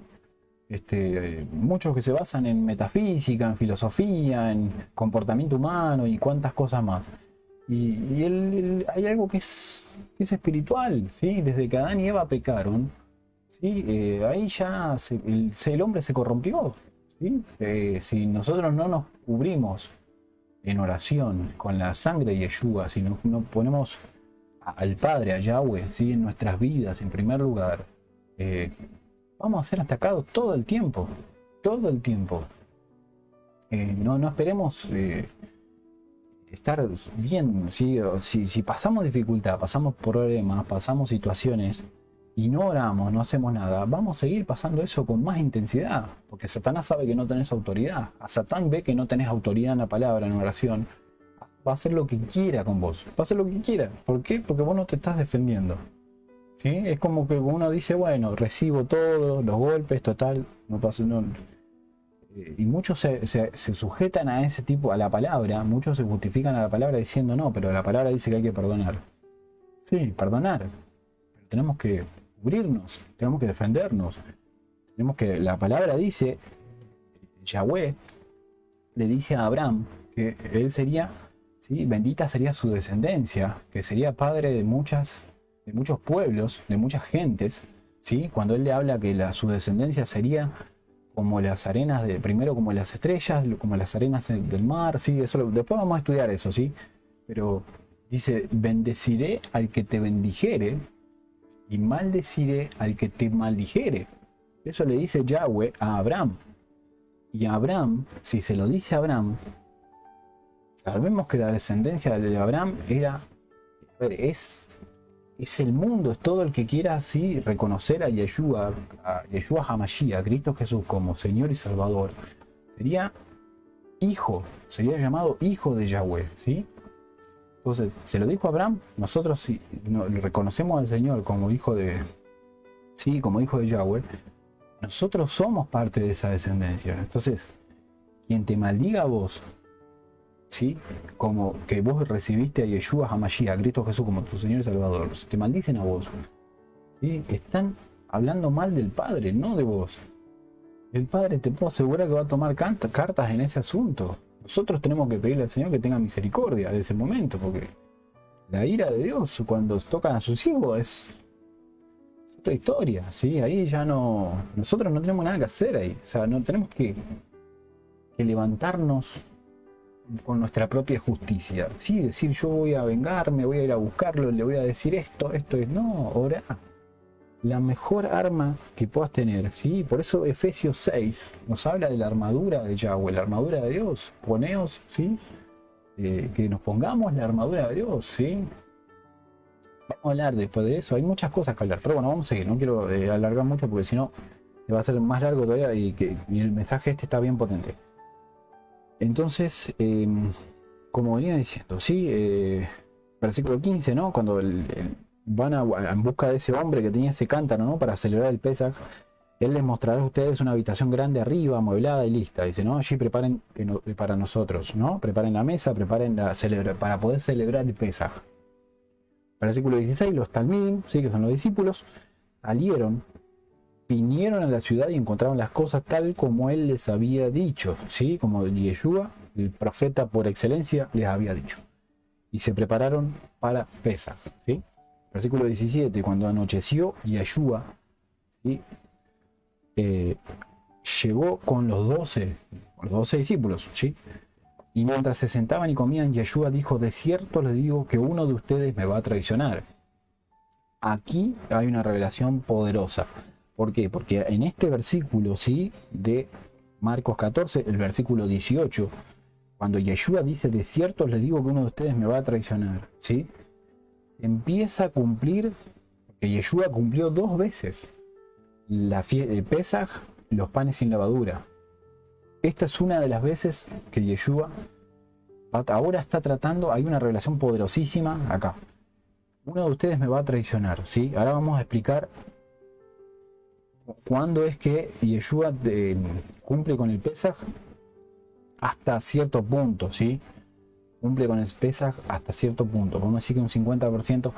Muchos que se basan en metafísica, en filosofía, en comportamiento humano y cuántas cosas más. Hay algo que es espiritual, ¿sí? Desde que Adán y Eva pecaron, ¿sí? Ahí ya el hombre se corrompió, ¿sí? Si nosotros no nos cubrimos en oración con la sangre de Yeshua, si no ponemos al Padre, a Yahweh, ¿sí? En nuestras vidas en primer lugar, vamos a ser atacados todo el tiempo, todo el tiempo. No esperemos estar bien, ¿sí? Si pasamos dificultad, pasamos problemas, pasamos situaciones y no oramos, no hacemos nada, vamos a seguir pasando eso con más intensidad, porque Satanás sabe que no tenés autoridad. A Satán ve que no tenés autoridad en la palabra, en oración, va a hacer lo que quiera con vos, va a hacer lo que quiera. ¿Por qué? Porque vos no te estás defendiendo, ¿sí? Es como que uno dice, bueno, recibo todo, los golpes, total, no pasa, no. Y muchos se sujetan a ese tipo, a la palabra, muchos se justifican a la palabra diciendo no, pero la palabra dice que hay que perdonar. Sí, perdonar, pero tenemos que cubrirnos, tenemos que defendernos, la palabra dice, Yahweh le dice a Abraham que él sería, ¿sí? Bendita sería su descendencia, que sería padre de muchos pueblos, de muchas gentes, ¿sí? Cuando él le habla que su descendencia sería como las arenas primero como las estrellas, como las arenas del mar, ¿sí? Después vamos a estudiar eso, ¿sí? Pero dice, bendeciré al que te bendijere y maldeciré al que te maldijere. Eso le dice Yahweh a Abraham. Y a Abraham, si se lo dice a Abraham, sabemos que la descendencia de Abraham es el mundo, es todo el que quiera así reconocer a Yeshua HaMashiach, a Cristo Jesús como Señor y Salvador. Sería sería llamado hijo de Yahweh, ¿sí? Entonces, se lo dijo a Abraham, nosotros si reconocemos al Señor como hijo de Yahweh, nosotros somos parte de esa descendencia. Entonces, quien te maldiga a vos, ¿sí? Como que vos recibiste a Yeshua HaMashiach, a Cristo Jesús como tu Señor y Salvador, te maldicen a vos, ¿sí? Están hablando mal del Padre, no de vos. El Padre, te puedo asegurar que va a tomar cartas en ese asunto. Nosotros tenemos que pedirle al Señor que tenga misericordia de ese momento, porque la ira de Dios cuando tocan a sus hijos es otra historia, ¿sí? Ahí ya nosotros no tenemos nada que hacer ahí, o sea, no tenemos que levantarnos con nuestra propia justicia, ¿sí? Decir yo voy a vengarme, voy a ir a buscarlo, le voy a decir esto es, no, orá. La mejor arma que puedas tener, ¿sí? Por eso Efesios 6 nos habla de la armadura de Yahweh, la armadura de Dios. Poneos, ¿sí? Que nos pongamos la armadura de Dios, ¿sí? Vamos a hablar después de eso, hay muchas cosas que hablar, pero bueno, vamos a seguir, no quiero alargar mucho porque si no se va a hacer más largo todavía y el mensaje está bien potente. Entonces, como venía diciendo, ¿sí? Versículo 15, ¿no? Cuando van en busca de ese hombre que tenía ese cántaro, ¿no? Para celebrar el Pesaj, él les mostrará a ustedes una habitación grande arriba, amueblada y lista. Dice, ¿no? Allí preparen para nosotros, ¿no? Preparen la mesa, preparen para poder celebrar el Pesaj. Versículo 16, los Talmidim, ¿sí? Que son los discípulos, vinieron a la ciudad y encontraron las cosas tal como él les había dicho, ¿sí? Como Yeshua, el profeta por excelencia, les había dicho. Y se prepararon para Pesaj, ¿sí? Versículo 17, cuando anocheció, Yeshua, ¿sí? Llegó con los 12 discípulos, ¿sí? Y mientras se sentaban y comían, Yeshua dijo, de cierto les digo que uno de ustedes me va a traicionar. Aquí hay una revelación poderosa. ¿Por qué? Porque en este versículo, ¿sí? De Marcos 14, el versículo 18, cuando Yeshua dice, de cierto les digo que uno de ustedes me va a traicionar, ¿sí? Empieza a cumplir, que Yeshua cumplió 2 veces Pesaj, los panes sin levadura. Esta es una de las veces que Yeshua ahora está tratando, hay una revelación poderosísima acá. Uno de ustedes me va a traicionar, ¿sí? Ahora vamos a explicar cuándo es que Yeshua cumple con el Pesaj hasta cierto punto, ¿sí? Cumple con el Pesaj hasta cierto punto, podemos decir que un 50%,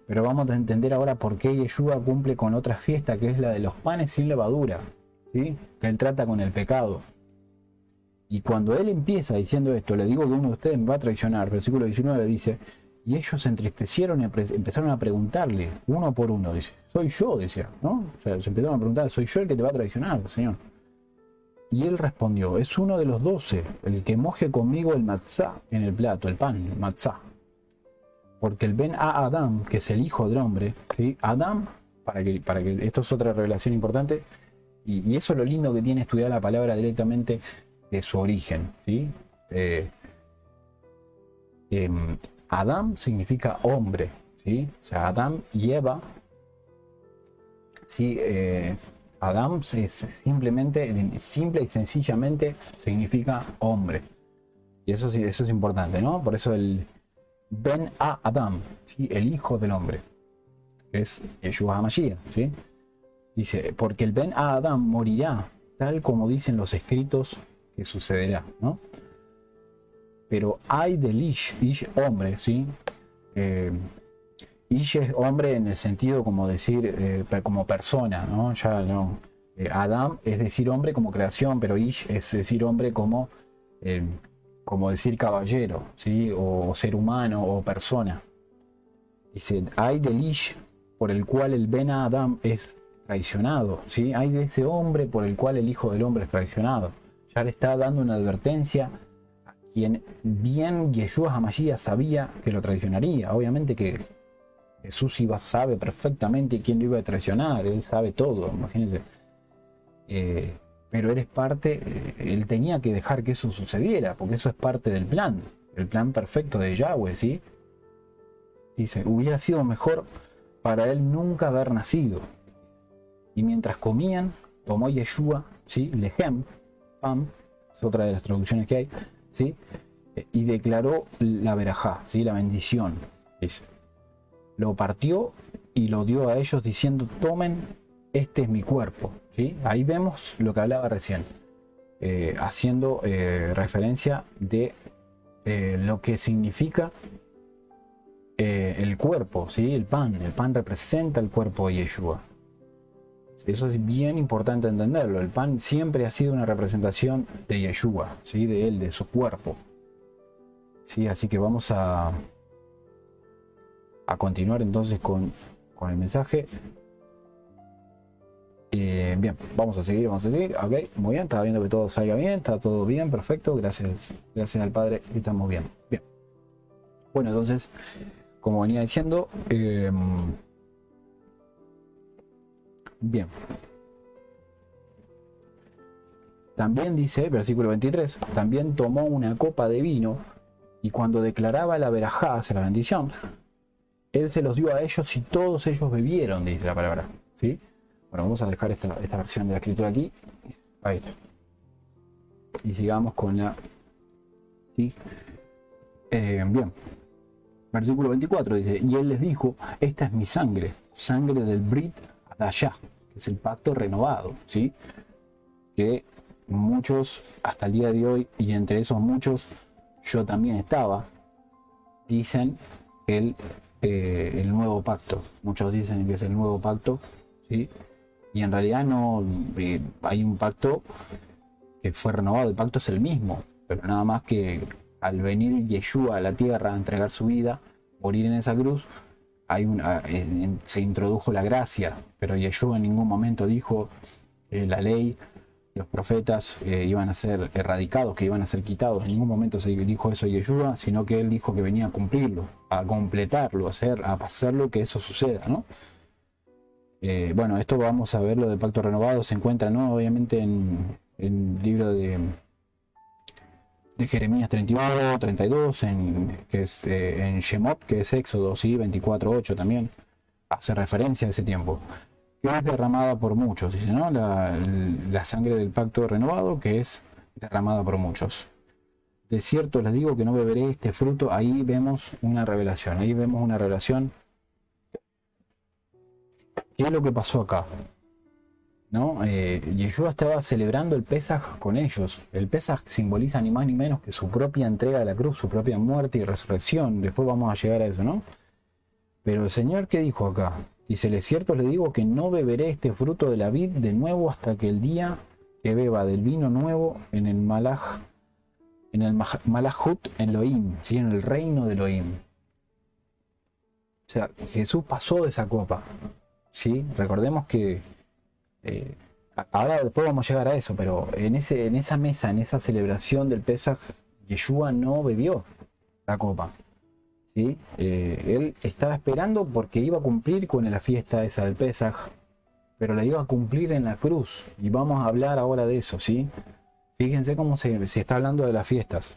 pero vamos a entender ahora por qué Yeshua cumple con otra fiesta, que es la de los panes sin levadura, ¿sí? Que él trata con el pecado. Y cuando él empieza diciendo esto, le digo que uno de ustedes me va a traicionar, versículo 19 dice, y ellos se entristecieron y empezaron a preguntarle, uno por uno, dice, soy yo, decía, ¿no? O sea, se empezaron a preguntar, soy yo el que te va a traicionar, Señor. Y él respondió, es uno de los 12, el que moje conmigo el matzá en el plato, el pan, el matzá. Porque el Ben a Adam, que es el hijo del hombre, ¿sí? Adam, para que esto es otra revelación importante, y eso es lo lindo que tiene estudiar la palabra directamente de su origen, ¿sí? Adam significa hombre, ¿sí? O sea, Adam y Eva, ¿sí? Adam es simplemente, simple y sencillamente significa hombre. Y eso es importante, ¿no? Por eso el Ben a Adam, ¿sí? El hijo del hombre, que es Yeshua HaMashiach, ¿sí? Dice, porque el Ben a Adam morirá, tal como dicen los escritos que sucederá, ¿no? Pero hay del Ish hombre, ¿sí? Ish es hombre en el sentido como decir, como persona, ¿no? Ya no. Adam es decir hombre como creación, pero Ish es decir hombre como decir caballero, ¿sí? O ser humano o persona. Dice, hay del Ish por el cual el Ben Adam es traicionado, ¿sí? Hay de ese hombre por el cual el hijo del hombre es traicionado. Ya le está dando una advertencia a quien bien Yeshua HaMashiach sabía que lo traicionaría. Obviamente que Jesús sabe perfectamente quién lo iba a traicionar, él sabe todo, imagínense. Pero él él tenía que dejar que eso sucediera, porque eso es parte del plan, el plan perfecto de Yahweh, ¿sí? Dice, hubiera sido mejor para él nunca haber nacido. Y mientras comían, tomó Yeshua, ¿sí? Lehem, pan, es otra de las traducciones que hay, ¿sí? Y declaró la verajá, ¿sí? La bendición, dice. Lo partió y lo dio a ellos diciendo, tomen, este es mi cuerpo, ¿sí? Ahí vemos lo que hablaba recién, haciendo referencia de lo que significa el cuerpo, ¿sí? El pan representa el cuerpo de Yeshua. Eso es bien importante entenderlo. El pan siempre ha sido una representación de Yeshua, ¿sí? De él, de su cuerpo, ¿sí? Así que vamos a continuar entonces con el mensaje. Bien, vamos a seguir, ok, muy bien, está viendo que todo salga bien, está todo bien, perfecto, gracias al Padre, estamos bien. Bien, bueno, entonces, como venía diciendo, bien. También dice, versículo 23, también tomó una copa de vino y cuando declaraba la verajá, la bendición, él se los dio a ellos y todos ellos bebieron, dice la palabra, ¿sí? Bueno, vamos a dejar esta versión de la escritura aquí. Ahí está. Y sigamos con la... ¿sí? Bien. Versículo 24 dice, y él les dijo, esta es mi sangre, sangre del Brit Hadashah, que es el pacto renovado, ¿sí? Que muchos, hasta el día de hoy, y entre esos muchos, yo también estaba, dicen el nuevo pacto. Muchos dicen que es el nuevo pacto, ¿sí? Y en realidad no, hay un pacto que fue renovado, el pacto es el mismo, pero nada más que al venir Yeshua a la tierra a entregar su vida, morir en esa cruz, se introdujo la gracia, pero Yeshua en ningún momento dijo que la ley, los profetas iban a ser erradicados, que iban a ser quitados. En ningún momento se dijo eso Yeshua, sino que él dijo que venía a cumplirlo, a completarlo, a hacerlo que eso suceda, ¿no? Bueno, esto vamos a ver, lo del pacto renovado se encuentra, ¿no? Obviamente en el libro de Jeremías 31, 32, que es en Shemot, que es Éxodo, ¿sí? 24:8 también, hace referencia a ese tiempo, que es derramada por muchos, dice, ¿no? La sangre del pacto renovado, que es derramada por muchos. De cierto les digo que no beberé este fruto. Ahí vemos una revelación, ¿Qué es lo que pasó acá? ¿No? Yeshua estaba celebrando el Pesaj con ellos. El Pesaj simboliza ni más ni menos que su propia entrega a la cruz, su propia muerte y resurrección. Después vamos a llegar a eso, ¿no? Pero el Señor, ¿qué dijo acá? Dice, de cierto le digo que no beberé este fruto de la vid de nuevo hasta que el día que beba del vino nuevo en el Malaj en el Malahut Elohim, ¿sí? En el reino de Elohim. O sea, Jesús pasó de esa copa, ¿sí? Recordemos que ahora después vamos a llegar a eso, pero en esa mesa, en esa celebración del Pesaj, Yeshua no bebió la copa, ¿sí? Él estaba esperando porque iba a cumplir con la fiesta esa del Pesaj, pero la iba a cumplir en la cruz, y vamos a hablar ahora de eso, ¿sí? Fíjense cómo se está hablando de las fiestas.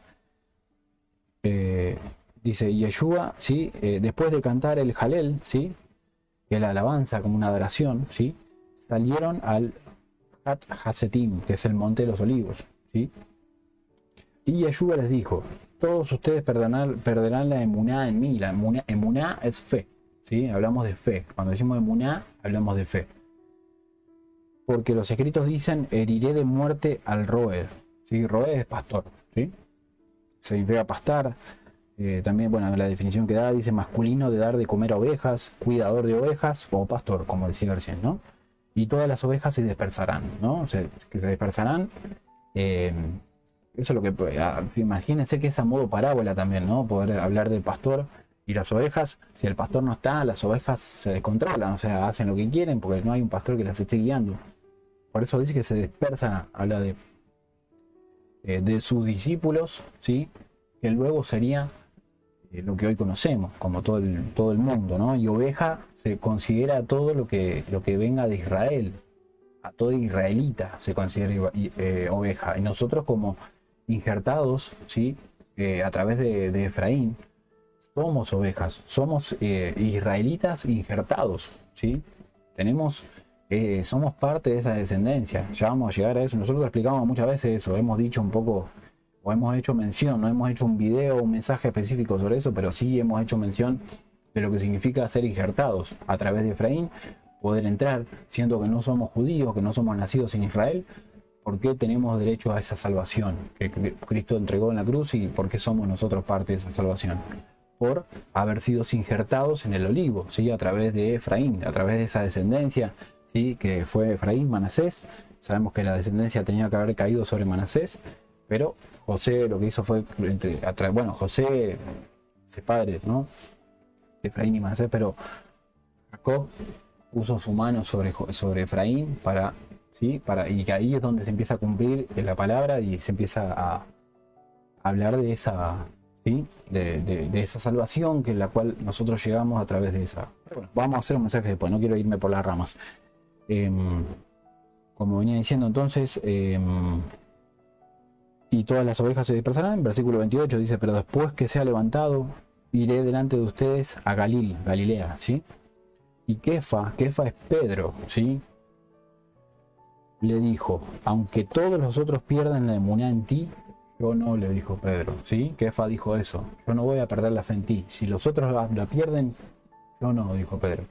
Dice Yeshua, ¿sí? Después de cantar el Halel, ¿sí? Que la alabanza como una adoración, ¿sí? Salieron al Hat Hasetim, que es el monte de los olivos, ¿sí? Y Yeshua les dijo: todos ustedes perderán la emuná en mí. La emuná es fe, ¿sí? Hablamos de fe. Cuando decimos emuná, hablamos de fe. Porque los escritos dicen: heriré de muerte al roer, ¿sí? Roer es pastor, ¿sí? Significa pastar. También, bueno, la definición que da dice masculino de dar de comer a ovejas, cuidador de ovejas o pastor, como decía recién, ¿no? Y todas las ovejas se dispersarán, ¿no? O sea, que se dispersarán. Eso es lo que... imagínense que es a modo parábola también, ¿no? Poder hablar del pastor y las ovejas. Si el pastor no está, las ovejas se descontrolan, o sea, hacen lo que quieren porque no hay un pastor que las esté guiando. Por eso dice que se dispersan, habla de sus discípulos, ¿sí? Que luego sería lo que hoy conocemos como todo el mundo, ¿no? Y oveja se considera todo lo que venga de Israel, a todo israelita se considera oveja, y nosotros como injertados, ¿sí? A través de Efraín somos ovejas, somos israelitas injertados, ¿sí? Somos parte de esa descendencia. Ya vamos a llegar a eso. Nosotros explicamos muchas veces eso, hemos dicho un poco, o hemos hecho mención, no hemos hecho un video, un mensaje específico sobre eso, pero sí hemos hecho mención de lo que significa ser injertados a través de Efraín, poder entrar, siendo que no somos judíos, que no somos nacidos en Israel. ¿Por qué tenemos derecho a esa salvación que Cristo entregó en la cruz, y por qué somos nosotros parte de esa salvación? Por haber sido injertados en el olivo, ¿sí? A través de Efraín, a través de esa descendencia, ¿sí? Que fue Efraín, Manasés. Sabemos que la descendencia tenía que haber caído sobre Manasés, pero José lo que hizo fue, José es padre, ¿no? De Efraín y Manasés, pero Jacob puso su mano sobre Efraín ¿sí? Y ahí es donde se empieza a cumplir la palabra y se empieza a hablar de esa, ¿sí? de esa salvación que la cual nosotros llegamos a través de esa. Bueno, vamos a hacer un mensaje después, no quiero irme por las ramas. Como venía diciendo entonces, y todas las ovejas se dispersarán. Versículo 28 dice: pero después que sea levantado, iré delante de ustedes a Galilea, ¿sí? Y Kefa es Pedro, ¿sí? Le dijo: aunque todos los otros pierdan la emuná en ti, yo no, le dijo Pedro, ¿sí? Kefa dijo eso: yo no voy a perder la fe en ti. Si los otros la pierden, yo no, dijo Pedro.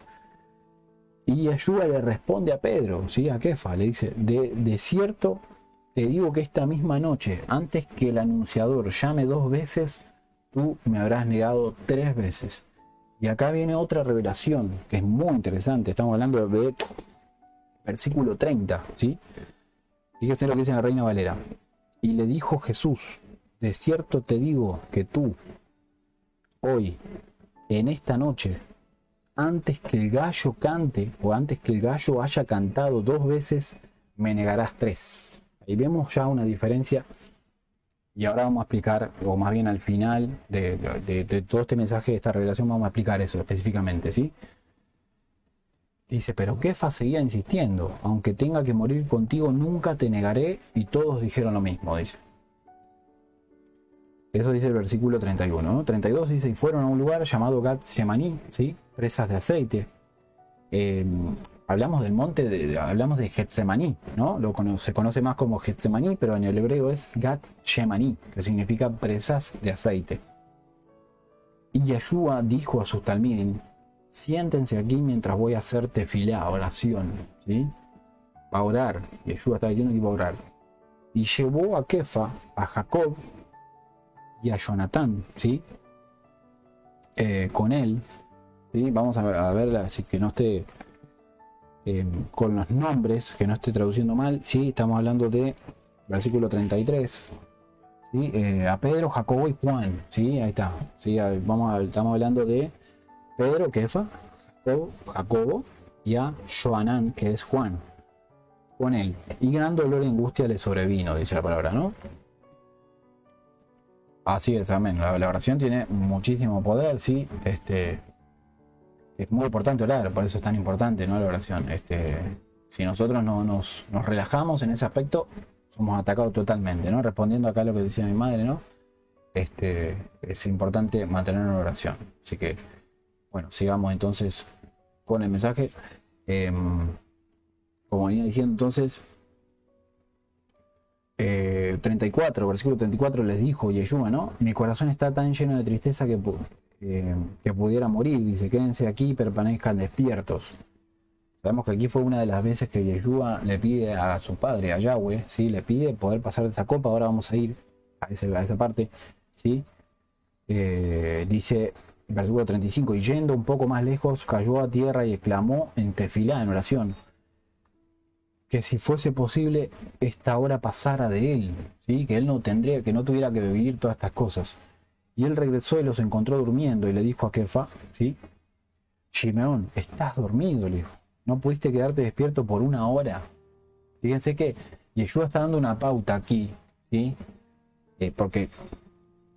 Y Yeshua le responde a Pedro, ¿sí? A Kefa, le dice: de cierto te digo que esta misma noche, antes que el anunciador llame 2 veces, tú me habrás negado 3 veces. Y acá viene otra revelación que es muy interesante. Estamos hablando de versículo 30, ¿sí? Fíjense lo que dice en la Reina Valera. Y le dijo Jesús: de cierto te digo que tú, hoy, en esta noche, antes que el gallo cante, o antes que el gallo haya cantado 2 veces, me negarás 3. Ahí vemos ya una diferencia. Y ahora vamos a explicar, o más bien al final de todo este mensaje, de esta revelación, vamos a explicar eso específicamente, ¿sí? Dice: pero Kefa seguía insistiendo: aunque tenga que morir contigo, nunca te negaré. Y todos dijeron lo mismo, dice. Eso dice el versículo 31, ¿no? 32 dice: y fueron a un lugar llamado Gat Shemaní, ¿sí? Presas de aceite. Hablamos del monte, hablamos de Getsemaní, ¿no? Se conoce más como Getsemaní, pero en el hebreo es Gat Shemaní, que significa presas de aceite. Y Yeshua dijo a sus talmidim: siéntense aquí mientras voy a hacer tefilá, oración, ¿sí? Va a orar. Yeshua está diciendo que iba a orar. Y llevó a Kefa, a Jacob y a Jonatán, ¿sí? Con él, ¿sí? Vamos a ver así que no esté con los nombres, que no esté traduciendo mal, ¿sí? Estamos hablando de versículo 33, ¿sí? A Pedro, Jacobo y Juan, ¿sí? Ahí está, ¿sí? Estamos hablando de Pedro, Kefa, Jacobo y a Joanán, que es Juan, con él. Y gran dolor y angustia le sobrevino, dice la palabra, ¿no? Así es, amén. La oración tiene muchísimo poder, ¿sí? Es muy importante orar, por eso es tan importante, ¿no? La oración. Si nosotros no nos relajamos en ese aspecto, somos atacados totalmente, ¿no? Respondiendo acá a lo que decía mi madre, ¿no? Es importante mantener una oración. Así que, bueno, sigamos entonces con el mensaje. Como venía diciendo entonces, 34, versículo 34 les dijo Yeshua, ¿no? Mi corazón está tan lleno de tristeza que pudiera morir. Dice, quédense aquí y permanezcan despiertos. Sabemos que aquí fue una de las veces que Yeshua le pide a su padre, a Yahweh, ¿sí? Le pide poder pasar de esa copa. Ahora vamos a ir a esa parte, ¿sí? Dice, versículo 35, y yendo un poco más lejos, cayó a tierra y exclamó en tefilá, en oración, que si fuese posible esta hora pasara de él, ¿sí? Que él no tuviera que vivir todas estas cosas. Y él regresó y los encontró durmiendo y le dijo a Kefa, ¿sí? Shimeón, estás dormido, le dijo. No pudiste quedarte despierto por una hora. Fíjense que Yeshua está dando una pauta aquí, ¿sí? Porque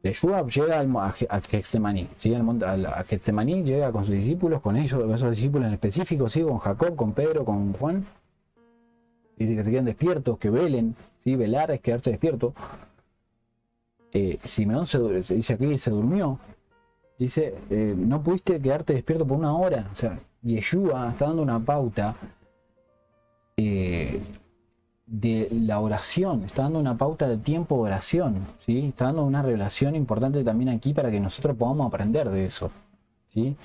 Yeshua llega al Getsemaní, ¿sí? Al Getsemaní llega con sus discípulos, con esos discípulos en específico, ¿sí? Con Jacob, con Pedro, con Juan. Dice que se queden despiertos, que velen, ¿sí? Velar es quedarse despierto. Simeón se dice aquí, se durmió. Dice, no pudiste quedarte despierto por una hora. O sea, Yeshua está dando una pauta de la oración, está dando una pauta de tiempo de oración, ¿sí? Está dando una revelación importante también aquí para que nosotros podamos aprender de eso, ¿sí?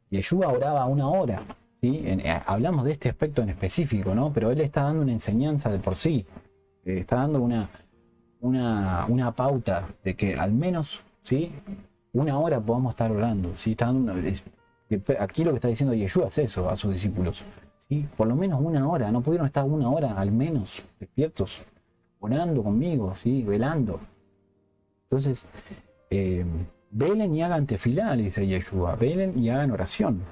Yeshua oraba una hora, ¿sí? Hablamos de este aspecto en específico, ¿no? Pero él está dando una enseñanza de por sí, está dando una pauta de que al menos, ¿sí? Una hora podamos estar orando, ¿sí? Está dando aquí lo que está diciendo Yeshua es eso a sus discípulos, ¿sí? Por lo menos una hora, no pudieron estar una hora al menos despiertos, orando conmigo, ¿sí? Velando. Entonces, velen y hagan tefilá, dice Yeshua, velen y hagan oración,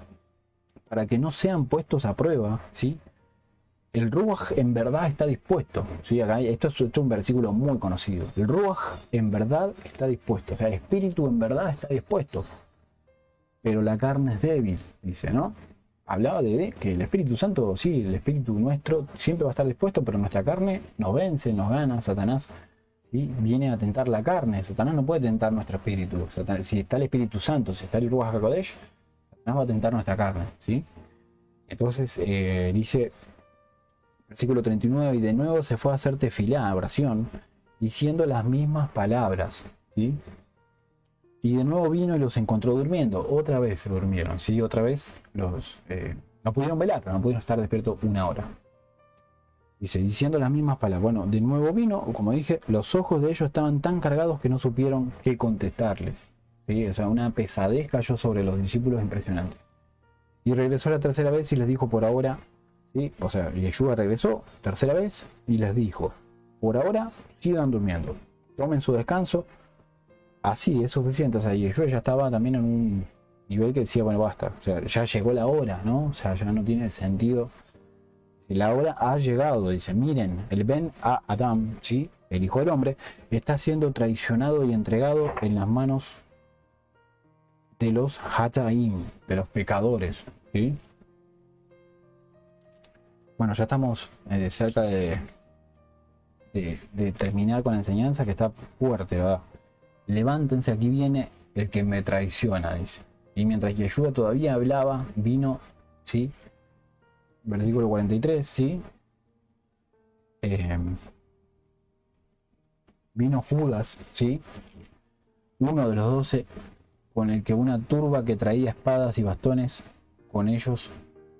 para que no sean puestos a prueba, ¿sí? El Ruach en verdad está dispuesto, ¿sí? Acá, esto es un versículo muy conocido. El Ruach en verdad está dispuesto, o sea, el espíritu en verdad está dispuesto, pero la carne es débil, dice, ¿no? Hablaba de que el Espíritu Santo, sí, el Espíritu nuestro siempre va a estar dispuesto, pero nuestra carne nos vence, nos gana. Satanás, ¿sí? Viene a tentar la carne. Satanás no puede tentar nuestro espíritu. Si está el Espíritu Santo, si está el Ruach HaKodesh, Satanás va a tentar nuestra carne, ¿sí? Entonces, dice, versículo 39, y de nuevo se fue a hacer tefilá, oración, diciendo las mismas palabras, ¿sí? Y de nuevo vino y los encontró durmiendo. Otra vez se durmieron, ¿sí? Otra vez no pudieron velar, no pudieron estar despiertos una hora. Dice, diciendo las mismas palabras. Bueno, de nuevo vino, como dije, los ojos de ellos estaban tan cargados que no supieron qué contestarles, ¿sí? O sea, una pesadez cayó sobre los discípulos impresionante. Y regresó la tercera vez y les dijo, por ahora, ¿sí? O sea, Yeshua regresó tercera vez y les dijo, por ahora sigan durmiendo, tomen su descanso. Así es suficiente. O sea, Yeshua ya estaba también en un nivel que decía, bueno, basta, o sea, ya llegó la hora, ¿no? O sea, ya no tiene sentido. La hora ha llegado, dice, miren, el Ben a Adam, ¿sí? El hijo del hombre, está siendo traicionado y entregado en las manos de los Hataim, de los pecadores, ¿sí? Bueno, ya estamos cerca de terminar con la enseñanza, que está fuerte, ¿verdad? Levántense, aquí viene el que me traiciona, dice. Y mientras Yeshua todavía hablaba, vino, ¿sí? Versículo 43, ¿sí? Vino Judas, ¿sí? Uno de los 12, con el que una turba que traía espadas y bastones, con ellos,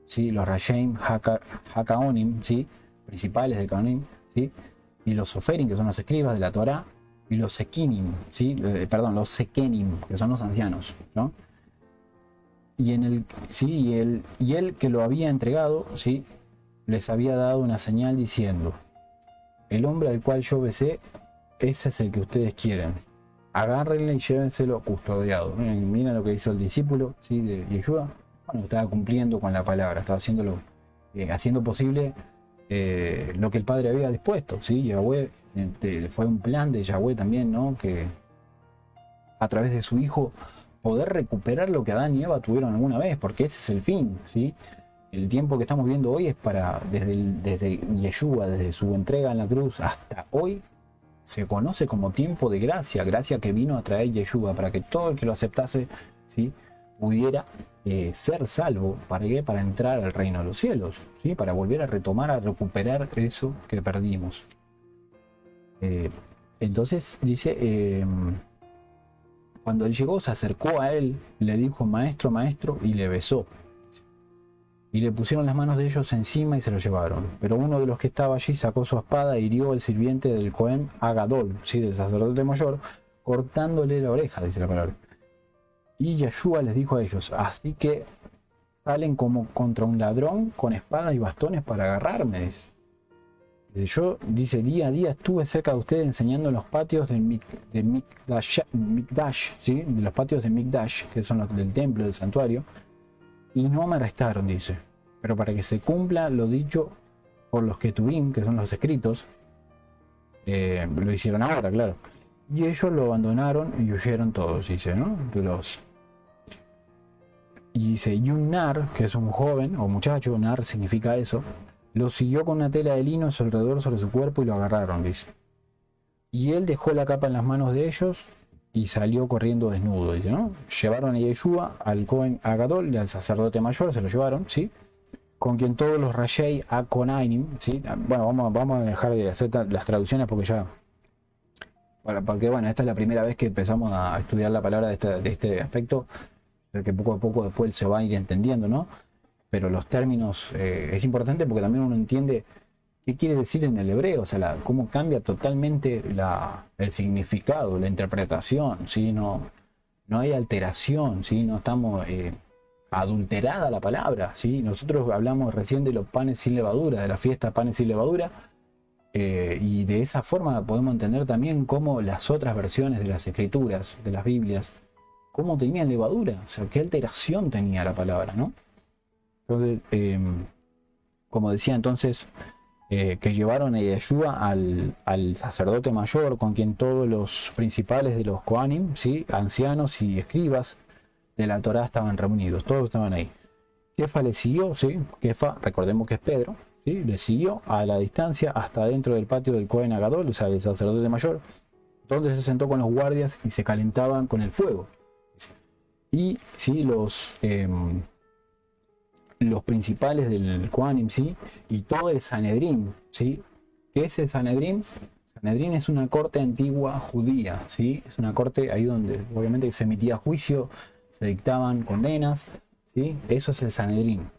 ¿sí? Los Rashaim Hakaonim, ¿sí? Principales de Kaonim, ¿sí? Y los Soferim, que son los escribas de la Torá, y los Sekinim, ¿sí? Los Sekenim, que son los ancianos, ¿no? Y él que lo había entregado, ¿sí? Les había dado una señal diciendo, el hombre al cual yo besé, ese es el que ustedes quieren. Agárrenle y llévenselo custodiado. Miren lo que hizo el discípulo, ¿sí? De Yeshua. Bueno, estaba cumpliendo con la palabra, estaba haciéndolo, haciendo posible lo que el Padre había dispuesto, ¿sí? Yahweh, fue un plan de Yahweh también, ¿no? Que a través de su Hijo poder recuperar lo que Adán y Eva tuvieron alguna vez, porque ese es el fin, ¿sí? El tiempo que estamos viendo hoy es para, desde Yeshua, desde su entrega en la cruz hasta hoy, se conoce como tiempo de gracia, gracia que vino a traer Yeshua para que todo el que lo aceptase, ¿sí? Pudiera ser salvo. ¿Para qué? Para entrar al reino de los cielos, ¿sí? Para volver a retomar, a recuperar eso que perdimos. Entonces dice, cuando él llegó, se acercó a él, le dijo maestro, maestro, y le besó. Y le pusieron las manos de ellos encima y se lo llevaron. Pero uno de los que estaba allí sacó su espada e hirió al sirviente del Cohen Agadol, ¿sí? Del sacerdote mayor, cortándole la oreja, dice la palabra. Y Yeshua les dijo a ellos, así que salen como contra un ladrón con espadas y bastones para agarrarme. Dice, yo, dice, día a día estuve cerca de ustedes enseñando en los patios de Mikdash, ¿sí? De los patios de Mikdash, que son los del templo, del santuario, y no me arrestaron, dice. Pero para que se cumpla lo dicho por los Ketubim, que son los escritos, lo hicieron ahora, claro. Y ellos lo abandonaron y huyeron todos, dice, ¿no? Y dice, y un nar, que es un joven o muchacho, nar significa eso, lo siguió con una tela de lino a su alrededor sobre su cuerpo y lo agarraron, dice. Y él dejó la capa en las manos de ellos y salió corriendo desnudo, dice, ¿no? Llevaron a Yeshua, al Cohen Agadol y al sacerdote mayor, se lo llevaron, ¿sí? Con quien todos los Rashei Akonainim, ¿sí? Bueno, vamos a dejar de hacer las traducciones porque ya... Porque bueno, esta es la primera vez que empezamos a estudiar la palabra de este aspecto, pero que poco a poco después se va a ir entendiendo, ¿no? Pero los términos es importante porque también uno entiende qué quiere decir en el hebreo, o sea, cómo cambia totalmente el significado, la interpretación, ¿sí? No hay alteración, ¿sí? No estamos adulterada la palabra, ¿sí? Nosotros hablamos recién de los panes sin levadura, de la fiesta panes sin levadura, y de esa forma podemos entender también cómo las otras versiones de las escrituras, de las Biblias, cómo tenían levadura, o sea, qué alteración tenía la palabra, ¿no? Entonces, como decía entonces, que llevaron a Yeshua al sacerdote mayor, con quien todos los principales de los Kohanim, ¿sí? Ancianos y escribas de la Torá estaban reunidos, todos estaban ahí. Kefa le siguió, ¿sí? Kefa, recordemos que es Pedro, ¿sí? Le siguió a la distancia hasta dentro del patio del Cohen Agadol, o sea, del sacerdote mayor, donde se sentó con los guardias y se calentaban con el fuego. Y sí, los principales del Kohanim, ¿sí? Y todo el Sanedrín, ¿sí? ¿Qué es el Sanedrín? Sanedrín es una corte antigua judía, ¿sí? Es una corte ahí donde obviamente se emitía juicio, se dictaban condenas, ¿sí? Eso es el Sanedrín.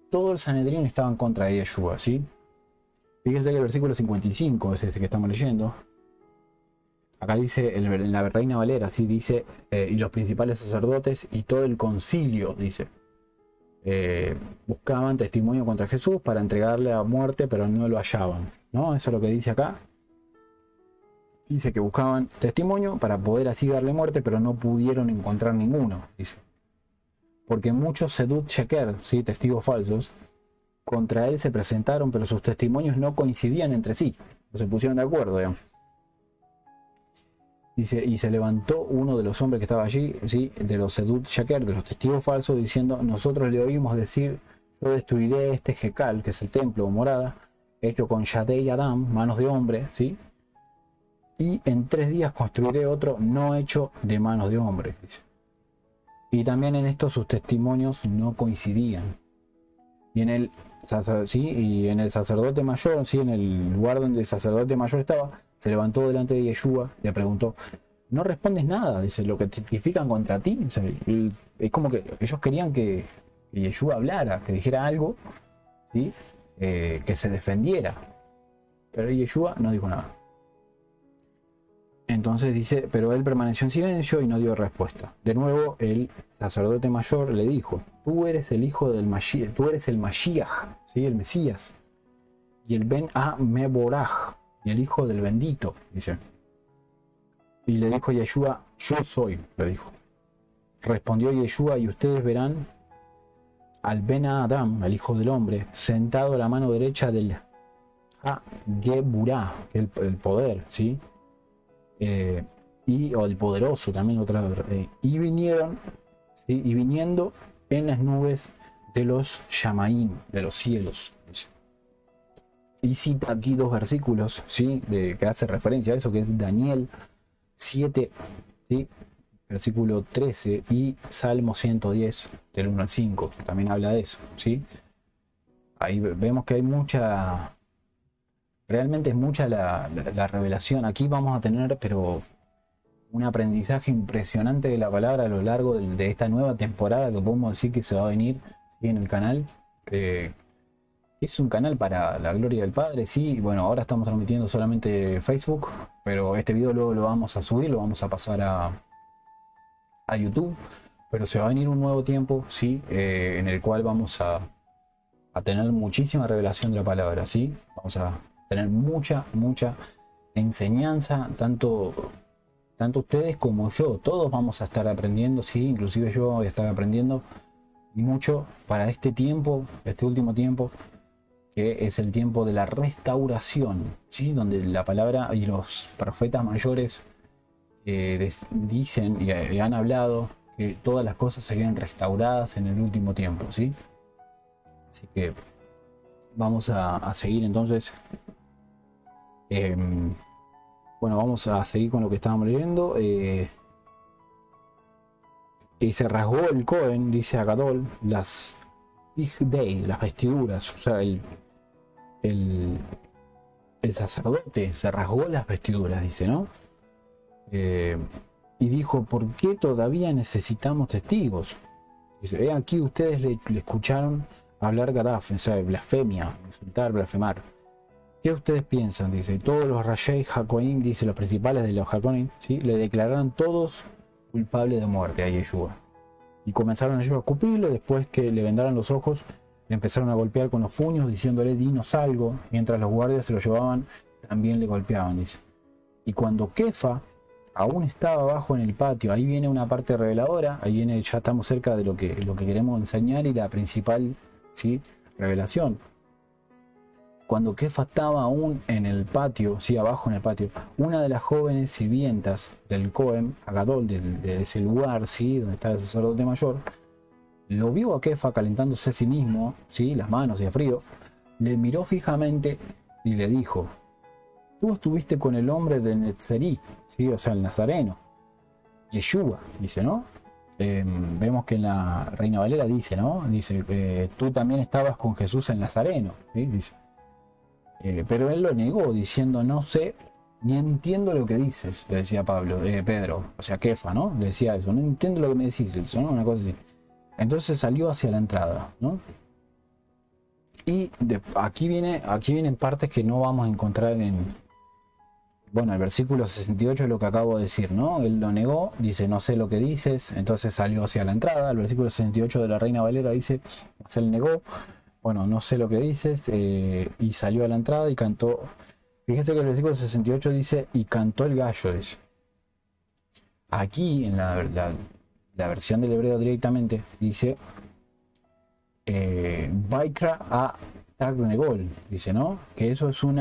Todo el Sanedrín estaba en contra de Yeshua, ¿sí? Fíjense que el versículo 55 es ese que estamos leyendo. Acá dice, en la Reina Valera, ¿sí? Dice, y los principales sacerdotes y todo el concilio, dice. Buscaban testimonio contra Jesús para entregarle a muerte, pero no lo hallaban, ¿no? Eso es lo que dice acá. Dice que buscaban testimonio para poder así darle muerte, pero no pudieron encontrar ninguno, dice. Porque muchos Sedut Sheker, ¿sí? Testigos falsos, contra él se presentaron, pero sus testimonios no coincidían entre sí, no se pusieron de acuerdo, digamos. Dice, y se levantó uno de los hombres que estaba allí, ¿sí? De los Sedut Sheker, de los testigos falsos, diciendo, nosotros le oímos decir, yo destruiré este Jekal, que es el templo o morada, hecho con Yadei Adam, manos de hombre, ¿sí? Y en 3 días construiré otro no hecho de manos de hombre, dice. Y también en esto sus testimonios no coincidían. Y en el sacerdote mayor, ¿sí? En el lugar donde el sacerdote mayor estaba, se levantó delante de Yeshua, le preguntó, no respondes nada, dice, lo que testifican contra ti. O sea, es como que ellos querían que Yeshua hablara, que dijera algo, ¿sí? Que se defendiera. Pero Yeshua no dijo nada. Entonces dice, pero él permaneció en silencio y no dio respuesta. De nuevo, el sacerdote mayor le dijo, tú eres el hijo del Mashiach, tú eres el Mashiach, ¿sí? El Mesías, y el Ben A Meboraj, y el hijo del bendito, dice. Y le dijo Yeshua, yo soy, le dijo. Respondió Yeshua, y ustedes verán al Ben Adam, el hijo del hombre, sentado a la mano derecha del Ha-Geburah, que es el poder, ¿sí? O el poderoso también y vinieron, ¿sí? Y viniendo en las nubes de los Shamaim, de los cielos. Y cita aquí dos versículos, ¿sí? Que hace referencia a eso, que es Daniel 7, ¿sí? Versículo 13, y Salmo 110, del 1 al 5, también habla de eso, ¿sí? Ahí vemos que hay realmente es mucha la revelación. Aquí vamos a tener, pero un aprendizaje impresionante de la palabra a lo largo de esta nueva temporada que podemos decir que se va a venir, ¿sí? En el canal. Es un canal para la gloria del Padre, sí. Bueno, ahora estamos transmitiendo solamente Facebook, pero este video luego lo vamos a subir, lo vamos a pasar a YouTube. Pero se va a venir un nuevo tiempo, sí, en el cual vamos a tener muchísima revelación de la palabra, sí. Vamos a tener mucha enseñanza, tanto ustedes como yo. Todos vamos a estar aprendiendo, sí. Inclusive yo voy a estar aprendiendo mucho para este tiempo, este último tiempo, que es el tiempo de la restauración, ¿sí? Donde la palabra y los profetas mayores dicen y han hablado que todas las cosas serían restauradas en el último tiempo, ¿sí? Así que vamos a seguir entonces. Bueno, vamos a seguir con lo que estábamos leyendo. Y se rasgó el Cohen, dice Agadol, las vestiduras, o sea, el sacerdote se rasgó las vestiduras, dice, ¿no? Y dijo, ¿por qué todavía necesitamos testigos? Dice, aquí ustedes le escucharon hablar Gadaf, o sea, blasfemia, insultar, blasfemar. ¿Qué ustedes piensan? Dice, todos los Rashei Hakoim, dice, los principales de los Hakoim, ¿sí? Le declararon todos culpables de muerte a Yeshua. Y comenzaron ellos a escupirle. Después que le vendaron los ojos, le empezaron a golpear con los puños, diciéndole, dinos algo. Mientras los guardias se lo llevaban, también le golpeaban, dice. Y cuando Kefa aún estaba abajo en el patio, ahí viene una parte reveladora, ahí viene, ya estamos cerca de lo que queremos enseñar y la principal, ¿sí? Revelación. Cuando Kefa estaba aún en el patio, sí, abajo en el patio, una de las jóvenes sirvientas del Cohen, Agadol, de ese lugar, sí, donde está el sacerdote mayor, lo vio a Kefa calentándose a sí mismo, sí, las manos y a frío, le miró fijamente y le dijo, tú estuviste con el hombre de Netzerí, sí, o sea, el nazareno, Yeshua, dice, ¿no? Vemos que en la Reina Valera dice, ¿no? Dice, tú también estabas con Jesús el Nazareno, ¿sí? Dice. Pero él lo negó diciendo, no sé ni entiendo lo que dices, le decía Pedro, o sea, Kefa, ¿no? Le decía eso, no entiendo lo que me decís, ¿no? Una cosa así. Entonces salió hacia la entrada, ¿no? Y aquí vienen partes que no vamos a encontrar bueno, el versículo 68 es lo que acabo de decir, ¿no? Él lo negó, dice, no sé lo que dices, entonces salió hacia la entrada. El versículo 68 de la Reina Valera dice, él negó, bueno, no sé lo que dices, y salió a la entrada y cantó. Fíjense que el versículo 68 dice, y cantó el gallo, dice. Aquí, en la versión del hebreo directamente, dice, Baikra a Tagnegol, dice, ¿no? Que eso es un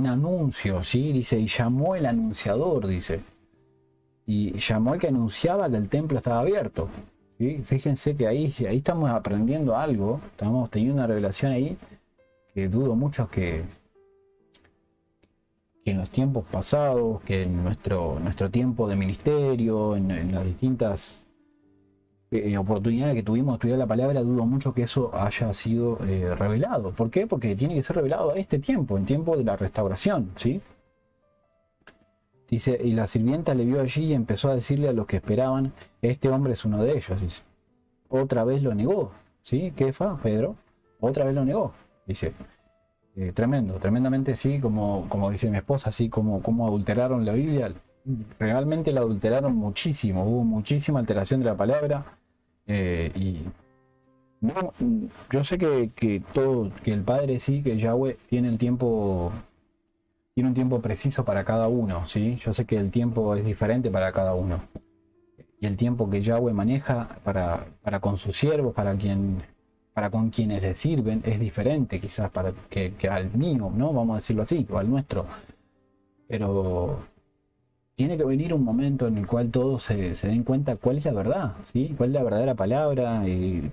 anuncio, ¿sí? Dice, y llamó el anunciador, dice. Y llamó al que anunciaba que el templo estaba abierto. ¿Sí? Fíjense que ahí estamos aprendiendo algo, estamos teniendo una revelación ahí que dudo mucho que en los tiempos pasados, que en nuestro tiempo de ministerio, en las distintas oportunidades que tuvimos de estudiar la palabra, dudo mucho que eso haya sido revelado. ¿Por qué? Porque tiene que ser revelado a este tiempo, en tiempo de la restauración, ¿sí? Dice, y la sirvienta le vio allí y empezó a decirle a los que esperaban, este hombre es uno de ellos, dice. Otra vez lo negó, ¿sí? Kefa, Pedro, otra vez lo negó, dice. Tremendamente, sí, como dice mi esposa, así como adulteraron la Biblia, realmente la adulteraron muchísimo, hubo muchísima alteración de la palabra, y bueno, yo sé que el Padre sí, que Yahweh tiene el tiempo tiene un tiempo preciso para cada uno, ¿sí? Yo sé que el tiempo es diferente para cada uno. Y el tiempo que Yahweh maneja para con sus siervos, para con quienes le sirven, es diferente quizás que al mío, ¿no? Vamos a decirlo así, o al nuestro. Pero tiene que venir un momento en el cual todos se den cuenta cuál es la verdad, ¿sí? Cuál es la verdadera palabra, y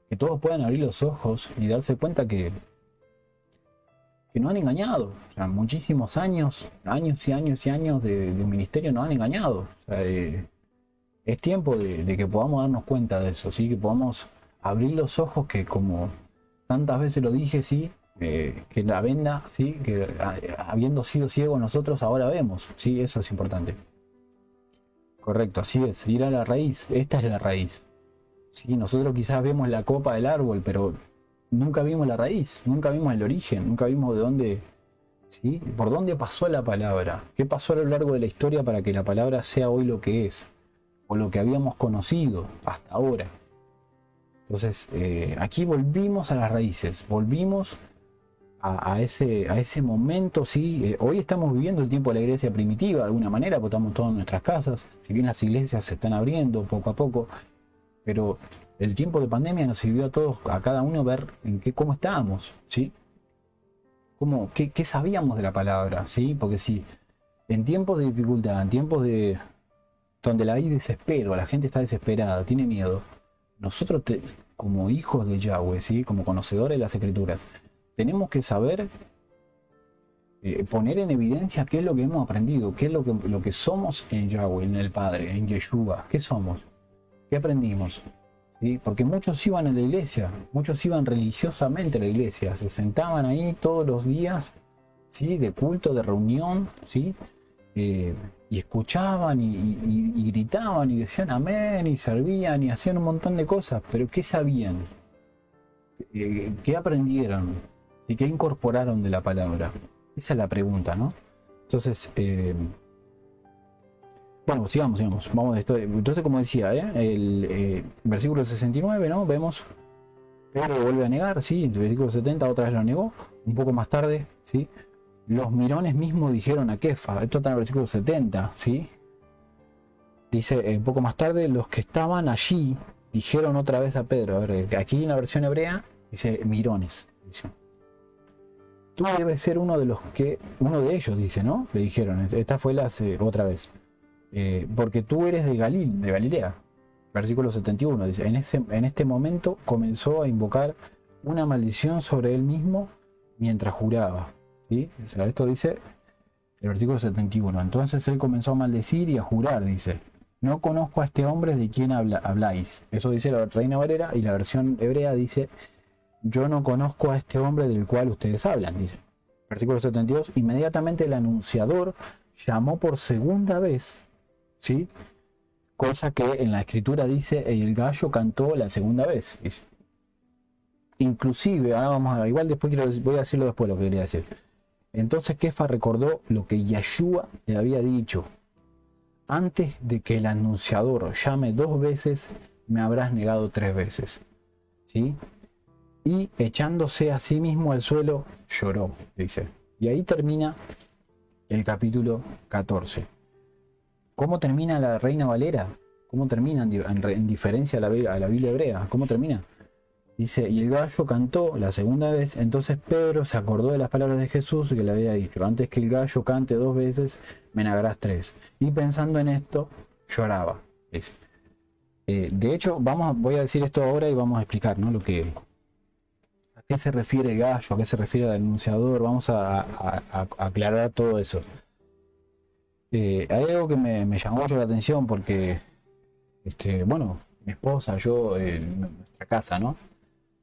que todos puedan abrir los ojos y darse cuenta que nos han engañado. O sea, muchísimos años y años y años de ministerio nos han engañado. O sea, es tiempo de que podamos darnos cuenta de eso, ¿sí? Que podamos abrir los ojos, que como tantas veces lo dije, ¿sí? Que la venda, ¿sí? Que habiendo sido ciegos nosotros ahora vemos, ¿sí? Eso es importante. Correcto, así es, ir a la raíz. Esta es la raíz. Sí, nosotros quizás vemos la copa del árbol, pero nunca vimos la raíz, nunca vimos el origen, nunca vimos de dónde, ¿sí? Por dónde pasó la palabra, qué pasó a lo largo de la historia para que la palabra sea hoy lo que es, o lo que habíamos conocido hasta ahora. Entonces, aquí volvimos a las raíces, volvimos a ese momento, ¿sí? Hoy estamos viviendo el tiempo de la iglesia primitiva de alguna manera, porque estamos todos en nuestras casas, si bien las iglesias se están abriendo poco a poco, pero el tiempo de pandemia nos sirvió a todos, a cada uno, ver cómo estábamos, ¿sí? ¿Qué sabíamos de la palabra, ¿sí? Porque si en tiempos de dificultad, en tiempos donde hay desespero, la gente está desesperada, tiene miedo, nosotros como hijos de Yahweh, ¿sí? Como conocedores de las Escrituras, tenemos que saber poner en evidencia qué es lo que hemos aprendido, qué es lo que somos en Yahweh, en el Padre, en Yeshua, qué somos, qué aprendimos. ¿Sí? Porque muchos iban a la iglesia, muchos iban religiosamente a la iglesia, se sentaban ahí todos los días, ¿sí? De culto, de reunión, ¿sí? Y escuchaban y gritaban y decían amén y servían y hacían un montón de cosas, pero ¿qué sabían? ¿Qué aprendieron? ¿Y qué incorporaron de la palabra? Esa es la pregunta, ¿no? Entonces, bueno, sigamos. Vamos esto. Entonces, como decía, el versículo 69, ¿no? Vemos, Pedro vuelve a negar, ¿sí? El versículo 70 otra vez lo negó. Un poco más tarde, ¿sí? Los mirones mismos dijeron a Kefa. Esto está en el versículo 70, ¿sí? Dice, un poco más tarde, los que estaban allí dijeron otra vez a Pedro. A ver, aquí en la versión hebrea dice mirones. Dice, tú debes ser uno de ellos, dice, ¿no? Le dijeron. Esta fue otra vez. Porque tú eres de Galilea. Versículo 71 dice, en este momento comenzó a invocar una maldición sobre él mismo mientras juraba, ¿sí? O sea, esto dice el versículo 71. Entonces él comenzó a maldecir y a jurar, dice, no conozco a este hombre de quien habláis. Eso dice la Reina Valera, y la versión hebrea dice, yo no conozco a este hombre del cual ustedes hablan, dice. Versículo 72, inmediatamente el anunciador llamó por segunda vez, ¿sí? Cosa que en la escritura dice, el gallo cantó la segunda vez, dice. Inclusive, ahora vamos a, igual después voy a decirlo después lo que quería decir. Entonces Kefa recordó lo que Yeshua le había dicho. Antes de que el anunciador llame 2 veces, me habrás negado 3 veces. ¿Sí? Y echándose a sí mismo al suelo, lloró, dice. Y ahí termina el capítulo 14. ¿Cómo termina la Reina Valera? ¿Cómo termina en diferencia a la Biblia hebrea? ¿Cómo termina? Dice, y el gallo cantó la segunda vez, entonces Pedro se acordó de las palabras de Jesús que le había dicho, antes que el gallo cante 2 veces, me negarás 3. Y pensando en esto, lloraba. Dice. De hecho, voy a decir esto ahora y vamos a explicar, ¿no? A qué se refiere el gallo, a qué se refiere el anunciador, vamos a aclarar todo eso. Hay algo que me llamó mucho la atención porque, bueno, mi esposa, yo, en nuestra casa, ¿no?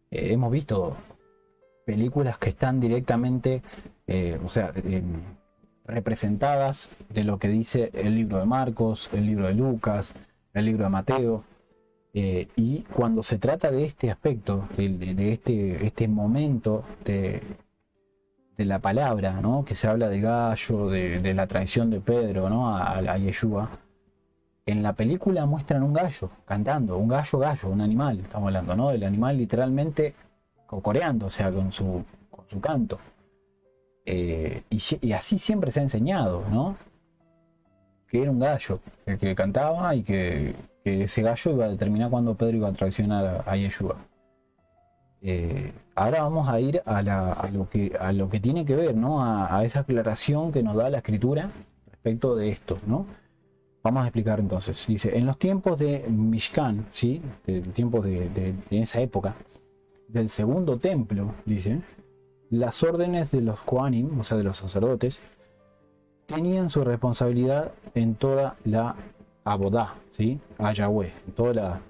Hemos visto películas que están directamente, representadas de lo que dice el libro de Marcos, el libro de Lucas, el libro de Mateo, y cuando se trata de este aspecto, de este momento de la palabra, ¿no? Que se habla del gallo, de la traición de Pedro, ¿no? a Yeshua. En la película muestran un gallo cantando, un gallo, un animal, estamos hablando, ¿no? El animal literalmente cocoreando, o sea, con su canto. Y así siempre se ha enseñado, ¿no? Que era un gallo el que cantaba y que ese gallo iba a determinar cuándo Pedro iba a traicionar a Yeshua. Ahora vamos a ir a lo que tiene que ver, ¿no? A esa aclaración que nos da la escritura respecto de esto, ¿no? Vamos a explicar entonces. Dice, en los tiempos de Mishkan, ¿sí? Tiempos de esa época, del segundo templo, dice, las órdenes de los Kohanim, o sea, de los sacerdotes, tenían su responsabilidad en toda la abodá, ¿sí? A Yahweh, en toda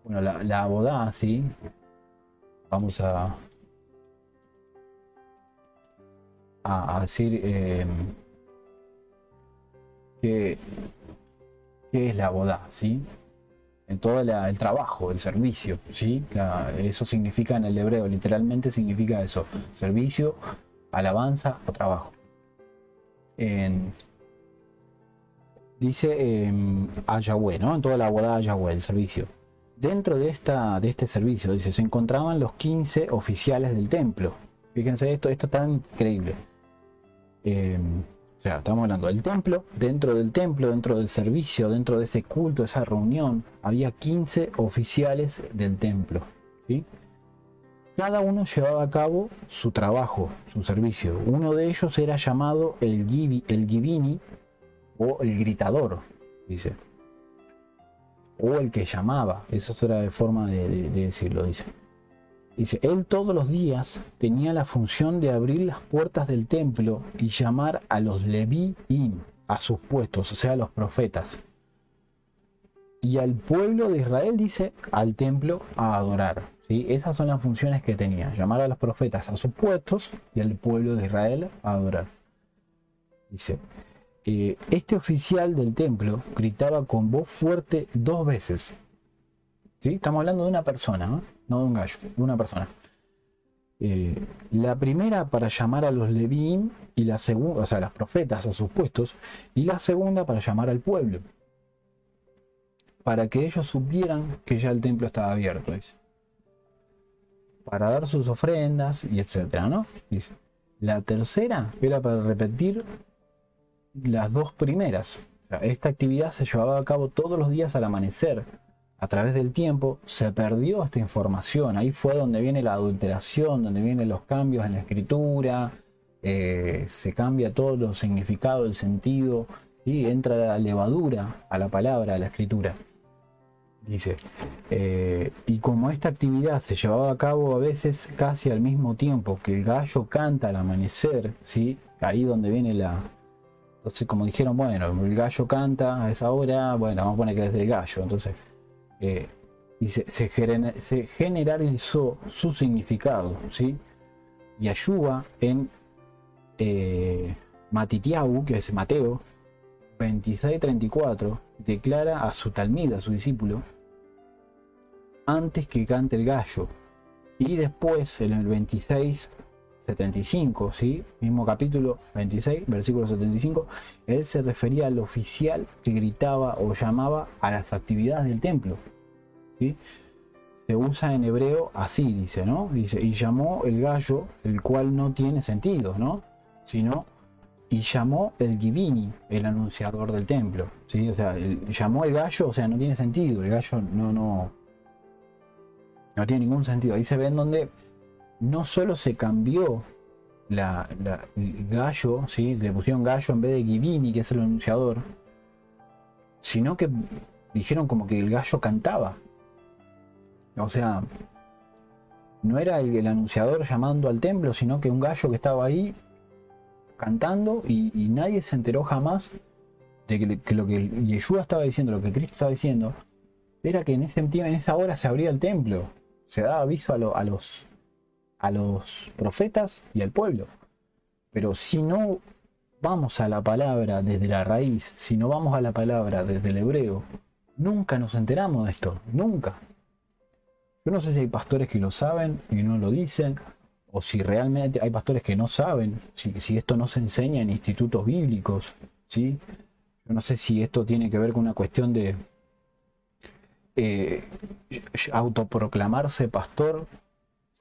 la abodá, ¿sí? Vamos a decir qué es la abodá, ¿sí? En todo el trabajo, el servicio, ¿sí? Eso significa en el hebreo, literalmente significa eso, servicio, alabanza o trabajo. Dice a Yahweh, ¿no? En toda la abodá a Yahweh, el servicio. Dentro de este servicio, dice, se encontraban los 15 oficiales del templo. Fíjense esto es tan increíble. O sea, estamos hablando del templo, dentro del servicio, dentro de ese culto, esa reunión, había 15 oficiales del templo, ¿sí? Cada uno llevaba a cabo su trabajo, su servicio. Uno de ellos era llamado el Givini o el gritador, dice. O el que llamaba, esa es otra forma de decirlo, dice. Dice, él todos los días tenía la función de abrir las puertas del templo y llamar a los Levíim a sus puestos, o sea, a los profetas. Y al pueblo de Israel, dice, al templo a adorar. ¿Sí? Esas son las funciones que tenía, llamar a los profetas a sus puestos y al pueblo de Israel a adorar. Dice, este oficial del templo gritaba con voz fuerte 2 veces. ¿Sí? Estamos hablando de una persona, ¿no? No de un gallo, de una persona. La primera para llamar a los Levíim y la segunda, o sea, los profetas a sus puestos, y la segunda para llamar al pueblo, para que ellos supieran que ya el templo estaba abierto, dice, para dar sus ofrendas y etcétera, ¿no? Dice, la tercera era para repetir las 2 primeras. O sea, esta actividad se llevaba a cabo todos los días al amanecer. A través del tiempo se perdió esta información. Ahí fue donde viene la adulteración, donde vienen los cambios en la escritura, se cambia todo el significado, el sentido, ¿sí? Entra la levadura a la palabra, a la escritura. Dice, y como esta actividad se llevaba a cabo a veces casi al mismo tiempo que el gallo canta al amanecer, ¿sí? Ahí donde viene la... Entonces, como dijeron, bueno, el gallo canta a esa hora, bueno, vamos a poner que es del gallo. Entonces, dice, se generalizó su significado, ¿sí? Y Ayuba en Matitiahu, que es Mateo 26:34, declara a su talmid, a su discípulo, antes que cante el gallo. Y después, en el 26:75, ¿sí? Mismo capítulo 26, versículo 75, él se refería al oficial que gritaba o llamaba a las actividades del templo, ¿sí? Se usa en hebreo así, dice, ¿no? Dice, y llamó el gallo, el cual no tiene sentido, ¿no? Sino, y llamó el Givini, el anunciador del templo, ¿sí? O sea, llamó el gallo, o sea, no tiene sentido, el gallo no tiene ningún sentido. Ahí se ve en donde no solo se cambió el gallo, ¿sí? Le pusieron gallo en vez de Givini, que es el anunciador, sino que dijeron como que el gallo cantaba. O sea, no era el anunciador llamando al templo, sino que un gallo que estaba ahí cantando y nadie se enteró jamás de que lo que Yeshua estaba diciendo, lo que Cristo estaba diciendo, era que en esa hora se abría el templo, se daba aviso a los profetas y al pueblo. Pero si no vamos a la palabra desde la raíz, si no vamos a la palabra desde el hebreo, nunca nos enteramos de esto, nunca. Yo no sé si hay pastores que lo saben y no lo dicen, o si realmente hay pastores que no saben, si esto no se enseña en institutos bíblicos, ¿sí? Yo no sé si esto tiene que ver con una cuestión de autoproclamarse pastor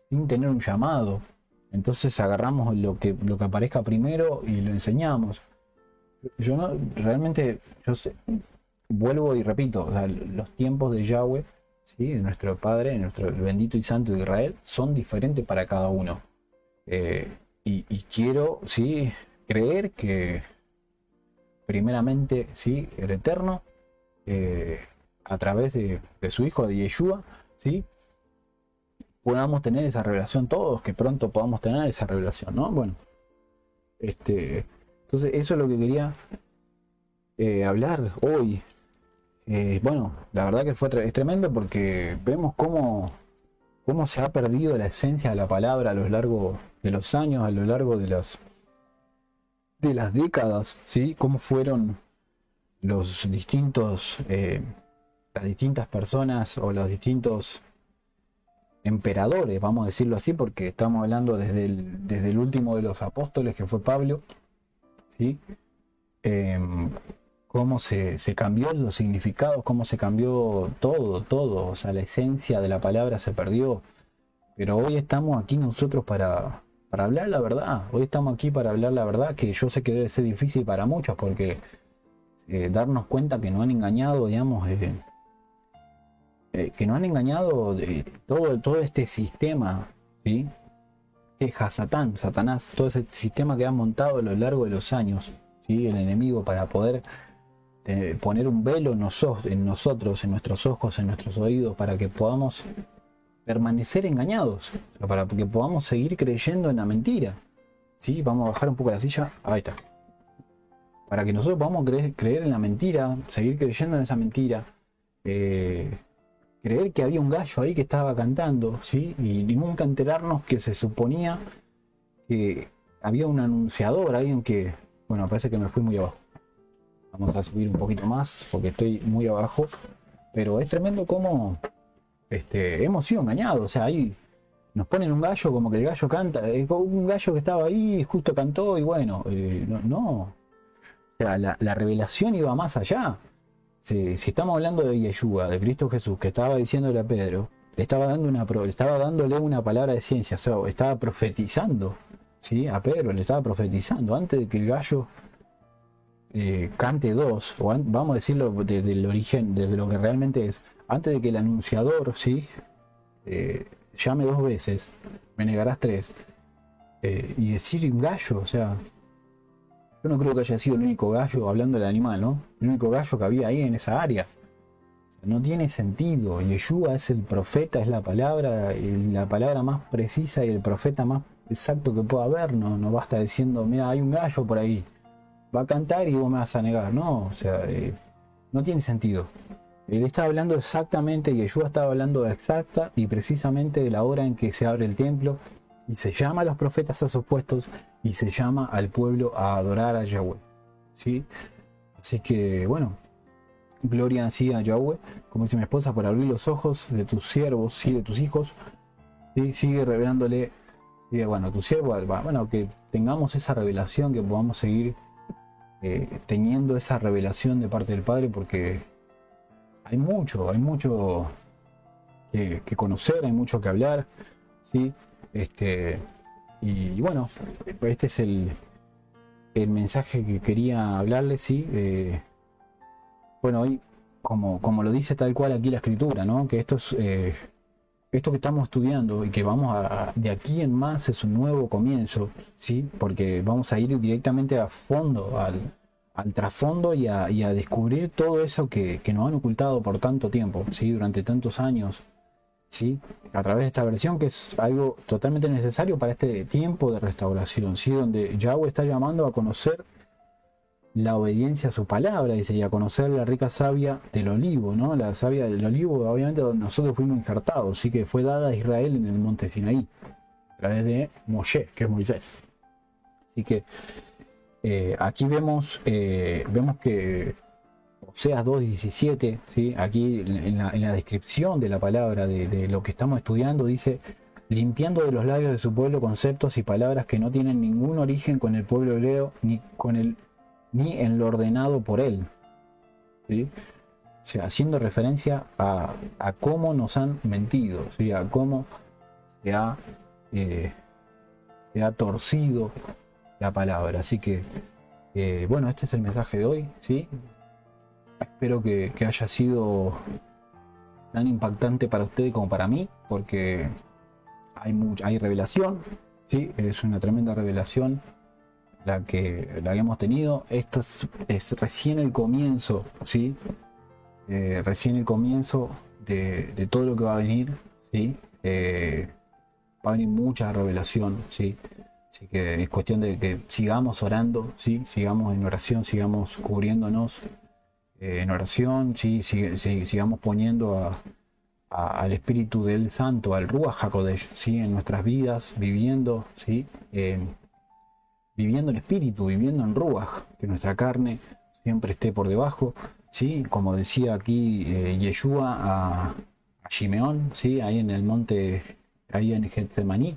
sin tener un llamado entonces agarramos lo que aparezca primero y lo enseñamos. Yo no, realmente, yo sé, vuelvo y repito, o sea, los tiempos de Yahweh, ¿sí? De nuestro Padre, nuestro bendito y santo de Israel, son diferentes para cada uno. Y quiero, ¿sí? Creer que primeramente, ¿sí? El Eterno, a través de su Hijo, de Yeshua, ¿sí? Podamos tener esa revelación todos, que pronto podamos tener esa revelación, ¿no? Bueno, entonces eso es lo que quería hablar hoy. Bueno, la verdad que es tremendo porque vemos cómo se ha perdido la esencia de la palabra a lo largo de los años, a lo largo de las décadas, ¿sí? Cómo fueron los distintos, las distintas personas o los distintos emperadores, vamos a decirlo así, porque estamos hablando desde el último de los apóstoles, que fue Pablo, ¿sí? Cómo se cambió los significados, cómo se cambió todo, o sea, la esencia de la palabra se perdió. Pero hoy estamos aquí nosotros para hablar la verdad. Hoy estamos aquí para hablar la verdad, que yo sé que debe ser difícil para muchos, porque darnos cuenta que nos han engañado, digamos, que nos han engañado todo este sistema, ¿sí? Que Satanás, todo ese sistema que han montado a lo largo de los años, ¿sí? El enemigo, para poder poner un velo en nosotros, en nuestros ojos, en nuestros oídos, para que podamos permanecer engañados, para que podamos seguir creyendo en la mentira. ¿Sí? Vamos a bajar un poco la silla, ahí está. Para que nosotros podamos creer en la mentira, seguir creyendo en esa mentira, creer que había un gallo ahí que estaba cantando, ¿sí? Y nunca enterarnos que se suponía que había un anunciador, alguien que, bueno, parece que me fui muy abajo. Vamos a subir un poquito más porque estoy muy abajo, pero es tremendo cómo hemos sido engañados. O sea, ahí nos ponen un gallo como que el gallo canta, un gallo que estaba ahí justo cantó y bueno, no. O sea, la revelación iba más allá. Si estamos hablando de Yeshua, de Cristo Jesús, que estaba diciéndole a Pedro, le estaba dándole una palabra de ciencia, o sea, estaba profetizando, ¿sí? A Pedro le estaba profetizando antes de que el gallo cante dos, o vamos a decirlo desde el origen, desde lo que realmente es, antes de que el anunciador, ¿sí? Llame dos veces, me negarás tres, y decir un gallo, o sea, yo no creo que haya sido el único gallo, hablando del animal, ¿no? El único gallo que había ahí en esa área. O sea, no tiene sentido. Yeshua es el profeta, es la palabra más precisa y el profeta más exacto que pueda haber. No va a estar diciendo, mira, hay un gallo por ahí, va a cantar y vos me vas a negar. No, o sea, no tiene sentido. Él está hablando exactamente, Yeshua estaba hablando exacta y precisamente de la hora en que se abre el templo y se llama a los profetas a sus puestos y se llama al pueblo a adorar a Yahweh, ¿sí? Así que, bueno, gloria así a Yahweh, como dice mi esposa, por abrir los ojos de tus siervos, ¿sí? De tus hijos, ¿sí? Sigue revelándole, y bueno, a tu siervo, bueno, que tengamos esa revelación, que podamos seguir teniendo esa revelación de parte del Padre, porque hay mucho que conocer, hay mucho que hablar, ¿sí? Y bueno, este es el mensaje que quería hablarles, ¿sí? Bueno, hoy, como lo dice tal cual aquí la escritura, ¿no? Que esto que estamos estudiando y que vamos de aquí en más es un nuevo comienzo, ¿sí? Porque vamos a ir directamente a fondo, al trasfondo y a descubrir todo eso que nos han ocultado por tanto tiempo, ¿sí? Durante tantos años, ¿sí? A través de esta versión, que es algo totalmente necesario para este tiempo de restauración, ¿sí? Donde Yahweh está llamando a conocer la obediencia a su palabra, dice, y a conocer la rica savia del olivo, ¿no? La savia del olivo, obviamente, donde nosotros fuimos injertados, sí, que fue dada a Israel en el monte Sinaí, a través de Moshe, que es Moisés. Así que aquí vemos que Oseas 2:17, ¿sí? Aquí en la descripción de la palabra, de lo que estamos estudiando, dice, limpiando de los labios de su pueblo conceptos y palabras que no tienen ningún origen con el pueblo hebreo, ni en lo ordenado por él, ¿sí? O sea, haciendo referencia a cómo nos han mentido, ¿sí? A cómo se se ha torcido la palabra. Así que, bueno, este es el mensaje de hoy, ¿sí? Espero que haya sido tan impactante para ustedes como para mí, porque hay revelación, ¿sí? Es una tremenda revelación la que hemos tenido. Esto es recién el comienzo, ¿sí? Recién el comienzo de todo lo que va a venir, ¿sí? Va a venir mucha revelación, ¿sí? Así que es cuestión de que sigamos orando, ¿sí? Sigamos en oración, sigamos cubriéndonos en oración, ¿sí? Sigamos poniendo al Espíritu del Santo, al Ruach HaKodesh, ¿sí? En nuestras vidas, viviendo, ¿sí? Viviendo en Espíritu, viviendo en Ruach, que nuestra carne siempre esté por debajo, ¿sí? Como decía aquí Yeshua a Shimeón, ¿sí? Ahí en el monte, ahí en Getsemaní,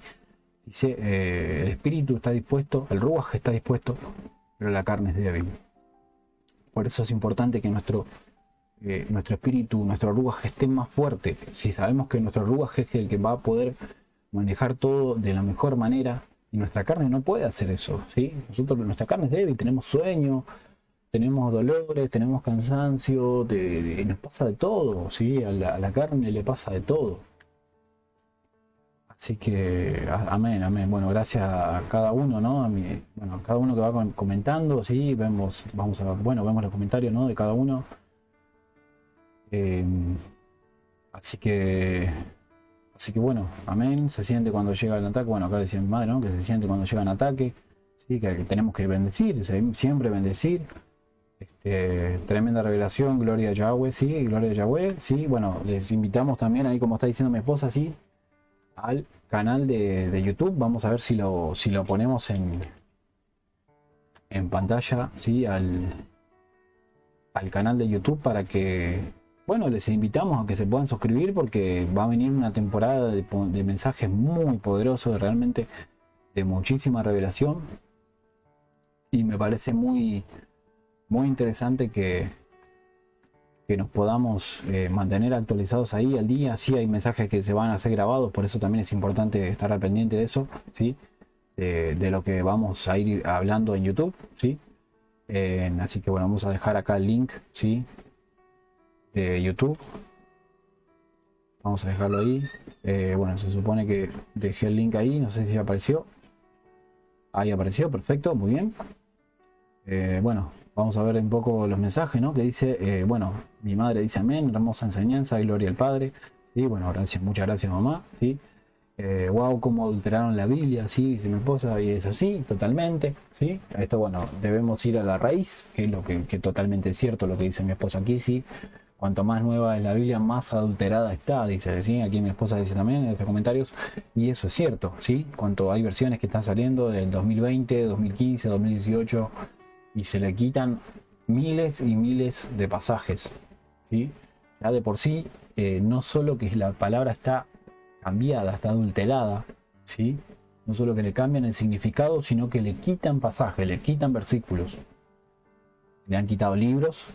dice, el Espíritu está dispuesto, el Ruach está dispuesto, pero la carne es débil. Por eso es importante que nuestro espíritu, nuestro Ruach esté más fuerte. Si sabemos que nuestro Ruach es el que va a poder manejar todo de la mejor manera, y nuestra carne no puede hacer eso, ¿sí? Nuestra carne es débil, tenemos sueño, tenemos dolores, tenemos cansancio, nos pasa de todo, ¿sí? A la carne le pasa de todo. Así que, amén, amén. Bueno, gracias a cada uno, ¿no? A cada uno que va comentando, ¿sí? Vemos los comentarios, ¿no? De cada uno. Así que bueno, amén. Se siente cuando llega el ataque. Bueno, acá decía mi madre, ¿no? Que se siente cuando llega un ataque. Sí, que tenemos que bendecir, siempre bendecir. Tremenda revelación, gloria a Yahweh, sí, gloria a Yahweh, sí. Bueno, les invitamos también, ahí como está diciendo mi esposa, sí, al canal de YouTube. Vamos a ver si lo ponemos en pantalla, sí, al canal de YouTube, para que, bueno, les invitamos a que se puedan suscribir, porque va a venir una temporada de mensajes muy poderosos, realmente de muchísima revelación, y me parece muy interesante que nos podamos mantener actualizados ahí al día. Sí, hay mensajes que se van a hacer grabados, por eso también es importante estar al pendiente de eso, ¿sí? De lo que vamos a ir hablando en YouTube, ¿sí? Así que bueno, vamos a dejar acá el link, ¿sí? De YouTube. Vamos a dejarlo ahí. Bueno, se supone que dejé el link ahí, no sé si apareció. Ahí apareció, perfecto, muy bien. Bueno, vamos a ver un poco los mensajes, ¿no? Que dice, bueno, mi madre dice amén, hermosa enseñanza, gloria al Padre. Sí, bueno, gracias, muchas gracias, mamá. Sí, wow, cómo adulteraron la Biblia, sí, dice mi esposa, y es así, totalmente. Sí, esto, bueno, debemos ir a la raíz, que es lo que totalmente es cierto lo que dice mi esposa aquí, sí. Cuanto más nueva es la Biblia, más adulterada está, dice, ¿sí? Aquí mi esposa dice también en estos comentarios, y eso es cierto, ¿sí? Cuanto hay versiones que están saliendo del 2020, 2015, 2018, y se le quitan miles y miles de pasajes, ¿sí? Ya de por sí, no solo que la palabra está cambiada, está adulterada, ¿sí? No solo que le cambian el significado, sino que le quitan pasajes, le quitan versículos. Le han quitado libros,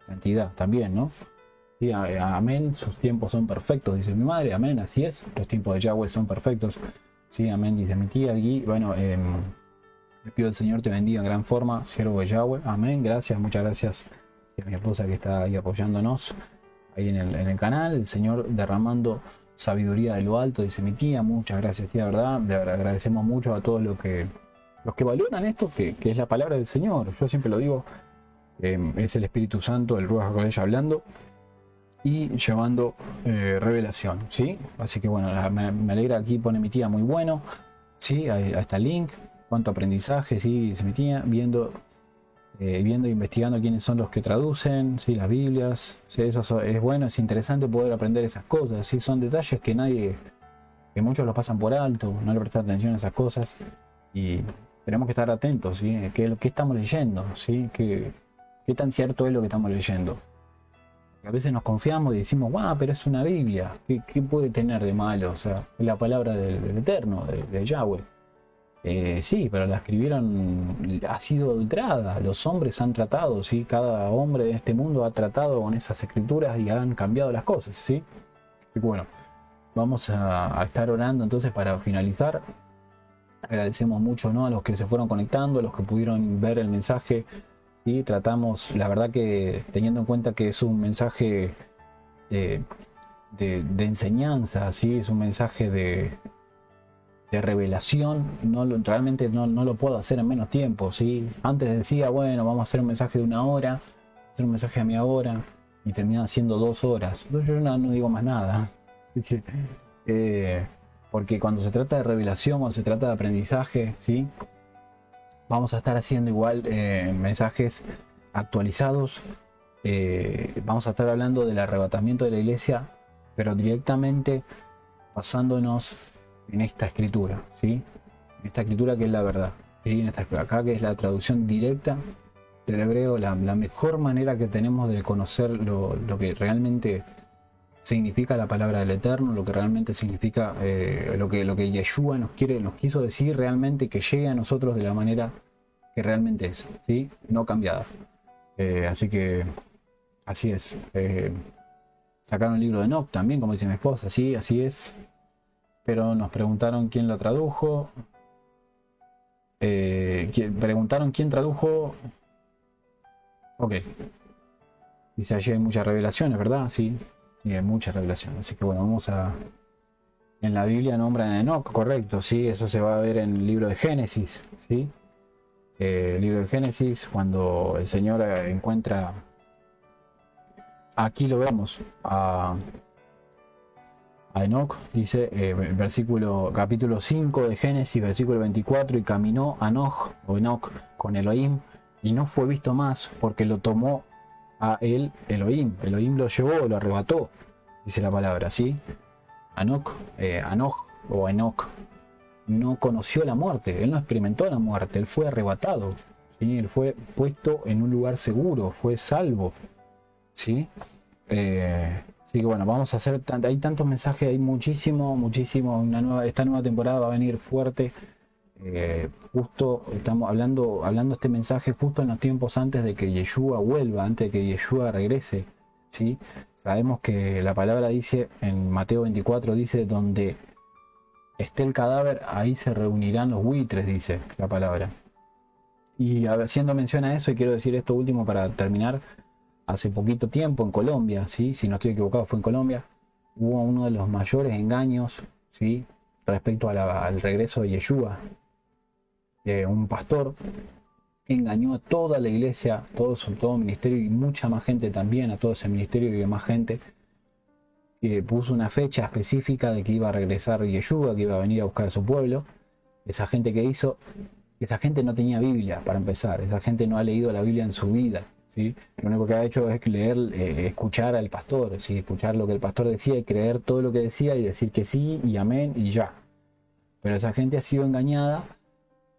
cantidad también, ¿no? Sí, amén, sus tiempos son perfectos, dice mi madre, amén, así es, los tiempos de Yahweh son perfectos. Sí, amén, dice mi tía aquí. Bueno, le pido al Señor te bendiga en gran forma, siervo de Yahweh, amén, gracias, muchas gracias a mi esposa que está ahí apoyándonos ahí en el canal, el Señor derramando sabiduría de lo alto, dice mi tía, muchas gracias tía, verdad, le agradecemos mucho a todos los que valoran esto, que es la palabra del Señor. Yo siempre lo digo, es el Espíritu Santo, el Ruach HaKodesh hablando y llevando revelación, ¿sí? Así que bueno, me alegra, aquí pone mi tía, muy bueno, ¿sí? Ahí está el link, cuánto aprendizaje, ¿sí? Dice mi tía, viendo e investigando quiénes son los que traducen, ¿sí? Las Biblias, ¿sí? Eso es bueno, es interesante poder aprender esas cosas, ¿sí? Son detalles que muchos los pasan por alto, no le prestan atención a esas cosas, y tenemos que estar atentos, ¿sí? ¿Qué estamos leyendo? ¿Sí? ¿Qué tan cierto es lo que estamos leyendo? A veces nos confiamos y decimos, wow, pero es una Biblia, ¿qué puede tener de malo? O sea, es la palabra del Eterno, de Yahweh. Sí, pero la escribieron, ha sido adulterada, los hombres han tratado, ¿sí? Cada hombre de este mundo ha tratado con esas escrituras y han cambiado las cosas, ¿sí? Y bueno, vamos a estar orando entonces para finalizar. Agradecemos mucho, ¿no?, a los que se fueron conectando, a los que pudieron ver el mensaje. ¿Sí? Tratamos, la verdad que teniendo en cuenta que es un mensaje de, de enseñanza, ¿sí? Es un mensaje de revelación, realmente no lo puedo hacer en menos tiempo, ¿sí? Antes decía, bueno, vamos a hacer un mensaje de 1 hora, hacer un mensaje a media hora, y termina siendo 2 horas. Entonces yo no digo más nada. Porque cuando se trata de revelación, cuando se trata de aprendizaje, ¿sí?, vamos a estar haciendo igual mensajes actualizados. Vamos a estar hablando del arrebatamiento de la iglesia, pero directamente basándonos en esta escritura, ¿sí? En esta escritura que es la verdad, ¿sí? En esta, acá que es la traducción directa del hebreo, la mejor manera que tenemos de conocer lo que realmente significa la palabra del Eterno, lo que realmente significa lo que Yeshua nos quiso decir realmente, que llegue a nosotros de la manera que realmente es, ¿sí? No cambiada. Así que así es. Sacaron el libro de Enoch también, como dice mi esposa, sí, así es. Pero nos preguntaron quién lo tradujo. Preguntaron quién tradujo. Ok. Dice, allí hay muchas revelaciones, ¿verdad? Sí. Y hay muchas revelaciones, así que bueno, vamos a... En la Biblia nombran a Enoch, correcto, sí, eso se va a ver en el libro de Génesis, ¿sí? El libro de Génesis, cuando el Señor encuentra... Aquí lo vemos, a Enoch, dice, capítulo 5 de Génesis, versículo 24, y caminó Enoch con Elohim, y no fue visto más, porque lo tomó a él Elohim lo llevó, lo arrebató, dice la palabra, ¿sí? Enoch no conoció la muerte, él no experimentó la muerte, él fue arrebatado, ¿sí? Él fue puesto en un lugar seguro, fue salvo, ¿sí? Así que bueno, vamos a hacer, hay tantos mensajes, hay muchísimo, esta nueva temporada va a venir fuerte. Justo estamos hablando este mensaje justo en los tiempos antes de que Yeshua vuelva, antes de que Yeshua regrese, ¿sí? Sabemos que la palabra dice en Mateo 24, dice, donde esté el cadáver, ahí se reunirán los buitres, dice la palabra. Y haciendo mención a eso, y quiero decir esto último para terminar, hace poquito tiempo en Colombia, ¿sí? Si no estoy equivocado fue en Colombia, hubo uno de los mayores engaños, ¿sí?, respecto al regreso de Yeshua. Un pastor engañó a toda la iglesia, todo ministerio y mucha más gente también, a todo ese ministerio y demás gente. Puso una fecha específica de que iba a regresar Yeshua, que iba a venir a buscar a su pueblo. Esa gente esa gente no tenía Biblia para empezar, esa gente no ha leído la Biblia en su vida, ¿sí? Lo único que ha hecho es leer, escuchar al pastor, ¿sí? Escuchar lo que el pastor decía y creer todo lo que decía y decir que sí y amén y ya. Pero esa gente ha sido engañada.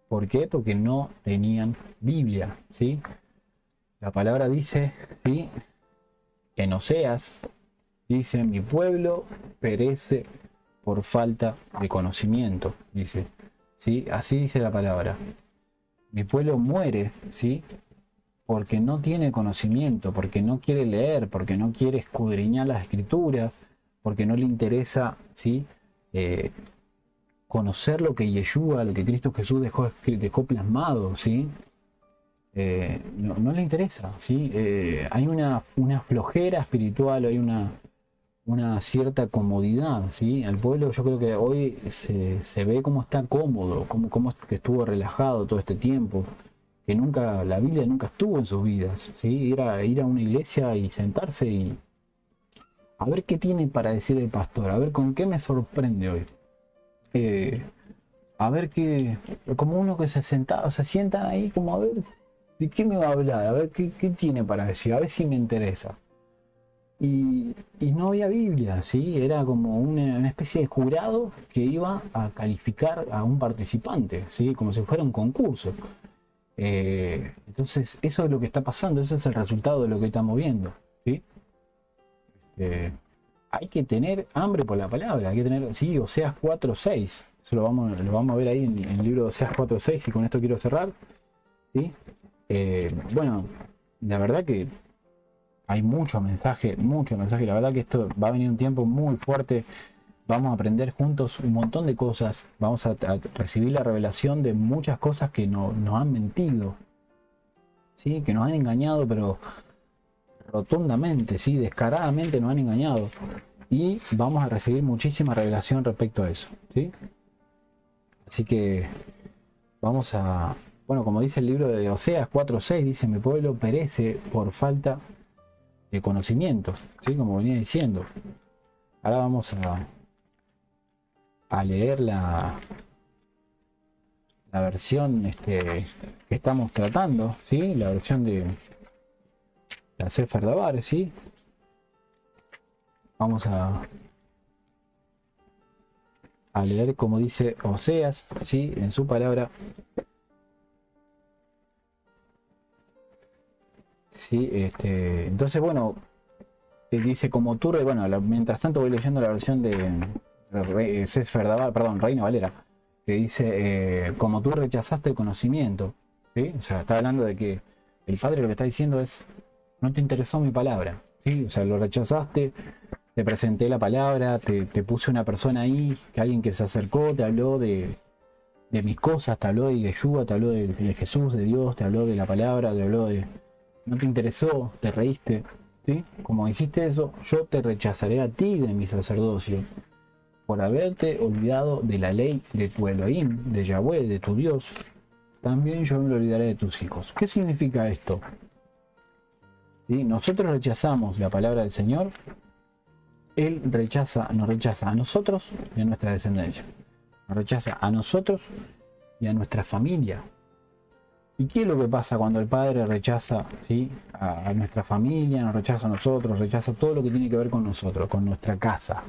¿Por qué? Porque no tenían Biblia, ¿sí? La palabra dice, ¿sí?, en Oseas, dice, mi pueblo perece por falta de conocimiento, dice, ¿sí? Así dice la palabra. Mi pueblo muere, ¿sí?, porque no tiene conocimiento, porque no quiere leer, porque no quiere escudriñar las escrituras, porque no le interesa, ¿sí?, conocer lo que Yeshua, lo que Cristo Jesús dejó plasmado, ¿sí? No le interesa, ¿sí? Hay una flojera espiritual, hay una cierta comodidad, ¿sí? El pueblo, yo creo que hoy se ve como está cómodo, como que estuvo relajado todo este tiempo, que la Biblia nunca estuvo en sus vidas, ¿sí? Ir a una iglesia y sentarse y a ver qué tiene para decir el pastor, a ver con qué me sorprende hoy. A ver qué, como uno que se sientan ahí como a ver de qué me va a hablar, a ver qué tiene para decir, a ver si me interesa. Y no había Biblia, ¿sí? Era como una especie de jurado que iba a calificar a un participante, ¿sí? Como si fuera un concurso. Entonces eso es lo que está pasando, ese es el resultado de lo que estamos viendo, ¿sí? Hay que tener hambre por la palabra, hay que tener, sí, Oseas 4:6, eso lo vamos a ver ahí en el libro de Oseas 4:6, y con esto quiero cerrar, ¿sí? Bueno, la verdad que hay mucho mensaje, la verdad que esto va a venir un tiempo muy fuerte vamos a aprender juntos un montón de cosas, vamos a recibir la revelación de muchas cosas que nos han mentido, ¿sí? Que nos han engañado, pero rotundamente, ¿sí? Descaradamente nos han engañado. Y vamos a recibir muchísima revelación respecto a eso, ¿sí? Así que vamos a, bueno, como dice el libro de Oseas 4:6, dice: mi pueblo perece por falta de conocimiento, ¿sí? Como venía diciendo. Ahora vamos a leer la versión que estamos tratando, ¿sí? La versión de la Sefer Dabar, ¿sí? Vamos a leer como dice Oseas, ¿sí? En su palabra. Sí, entonces, bueno, dice: como tú, bueno, mientras tanto voy leyendo la versión de Sefer Dabar, perdón, Reina Valera, que dice: como tú rechazaste el conocimiento, ¿sí? O sea, está hablando de que el Padre lo que está diciendo es: no te interesó mi palabra, ¿sí? O sea, lo rechazaste, te presenté la palabra, te puse una persona ahí, que alguien que se acercó, te habló de mis cosas, te habló de Yeshua, te habló de Jesús, de Dios, te habló de la palabra, te habló de... No te interesó, te reíste, ¿sí? Como hiciste eso, yo te rechazaré a ti de mi sacerdocio, por haberte olvidado de la ley de tu Elohim, de Yahweh, de tu Dios. También yo me olvidaré de tus hijos. ¿Qué significa esto? ¿Sí? Nosotros rechazamos la palabra del Señor, Él nos rechaza a nosotros y a nuestra descendencia. Nos rechaza a nosotros y a nuestra familia. ¿Y qué es lo que pasa cuando el Padre rechaza, ¿sí? a nuestra familia, nos rechaza a nosotros, rechaza todo lo que tiene que ver con nosotros, con nuestra casa?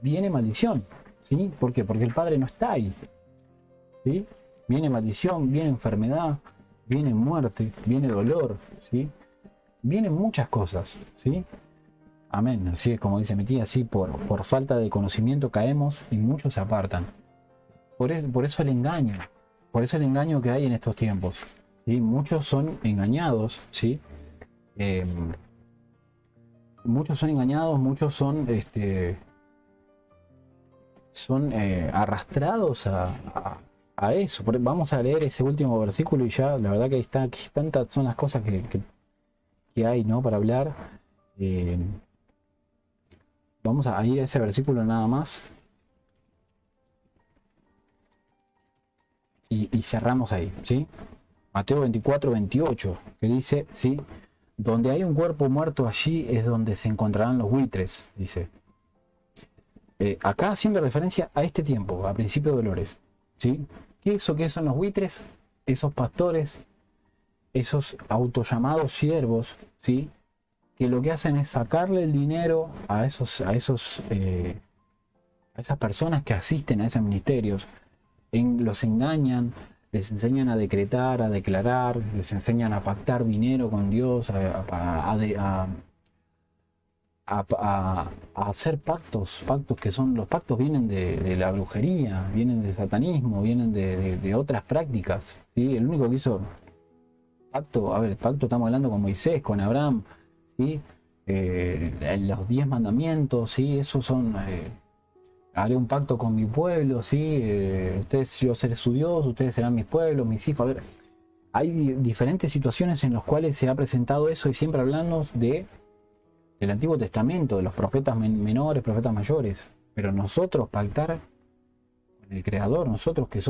Viene maldición, ¿sí? ¿Por qué? Porque el Padre no está ahí, ¿sí? Viene maldición, viene enfermedad, viene muerte, viene dolor, ¿sí? Vienen muchas cosas, ¿sí? Amén. Así es como dice mi tía, así por falta de conocimiento caemos y muchos se apartan. Por eso el engaño. Por eso el engaño que hay en estos tiempos, ¿sí? Muchos son engañados, ¿sí? Muchos son engañados, muchos son arrastrados a eso. Vamos a leer ese último versículo y ya, la verdad que aquí tantas son las cosas que hay, ¿no? Para hablar. Vamos a ir a ese versículo nada más. Y cerramos ahí, ¿sí? Mateo 24:28, que dice, ¿sí? Donde hay un cuerpo muerto, allí es donde se encontrarán los buitres, dice. Acá haciendo referencia a este tiempo, a principio de Dolores, ¿sí? ¿Qué son los buitres? Esos pastores, esos autollamados siervos, ¿sí? Que lo que hacen es sacarle el dinero a esas personas que asisten a esos ministerios. Los engañan, les enseñan a decretar, a declarar, les enseñan a pactar dinero con Dios, a hacer pactos que son, los pactos vienen de la brujería, vienen del satanismo, vienen de otras prácticas, ¿sí? El único que hizo pacto, pacto estamos hablando con Moisés, con Abraham, ¿sí? Los 10 mandamientos, ¿sí? Esos son... haré un pacto con mi pueblo, ¿sí? Yo seré su Dios, ustedes serán mis pueblos, mis hijos. Hay diferentes situaciones en las cuales se ha presentado eso y siempre hablando del Antiguo Testamento, de los profetas menores, profetas mayores. Pero nosotros pactar con el Creador, nosotros que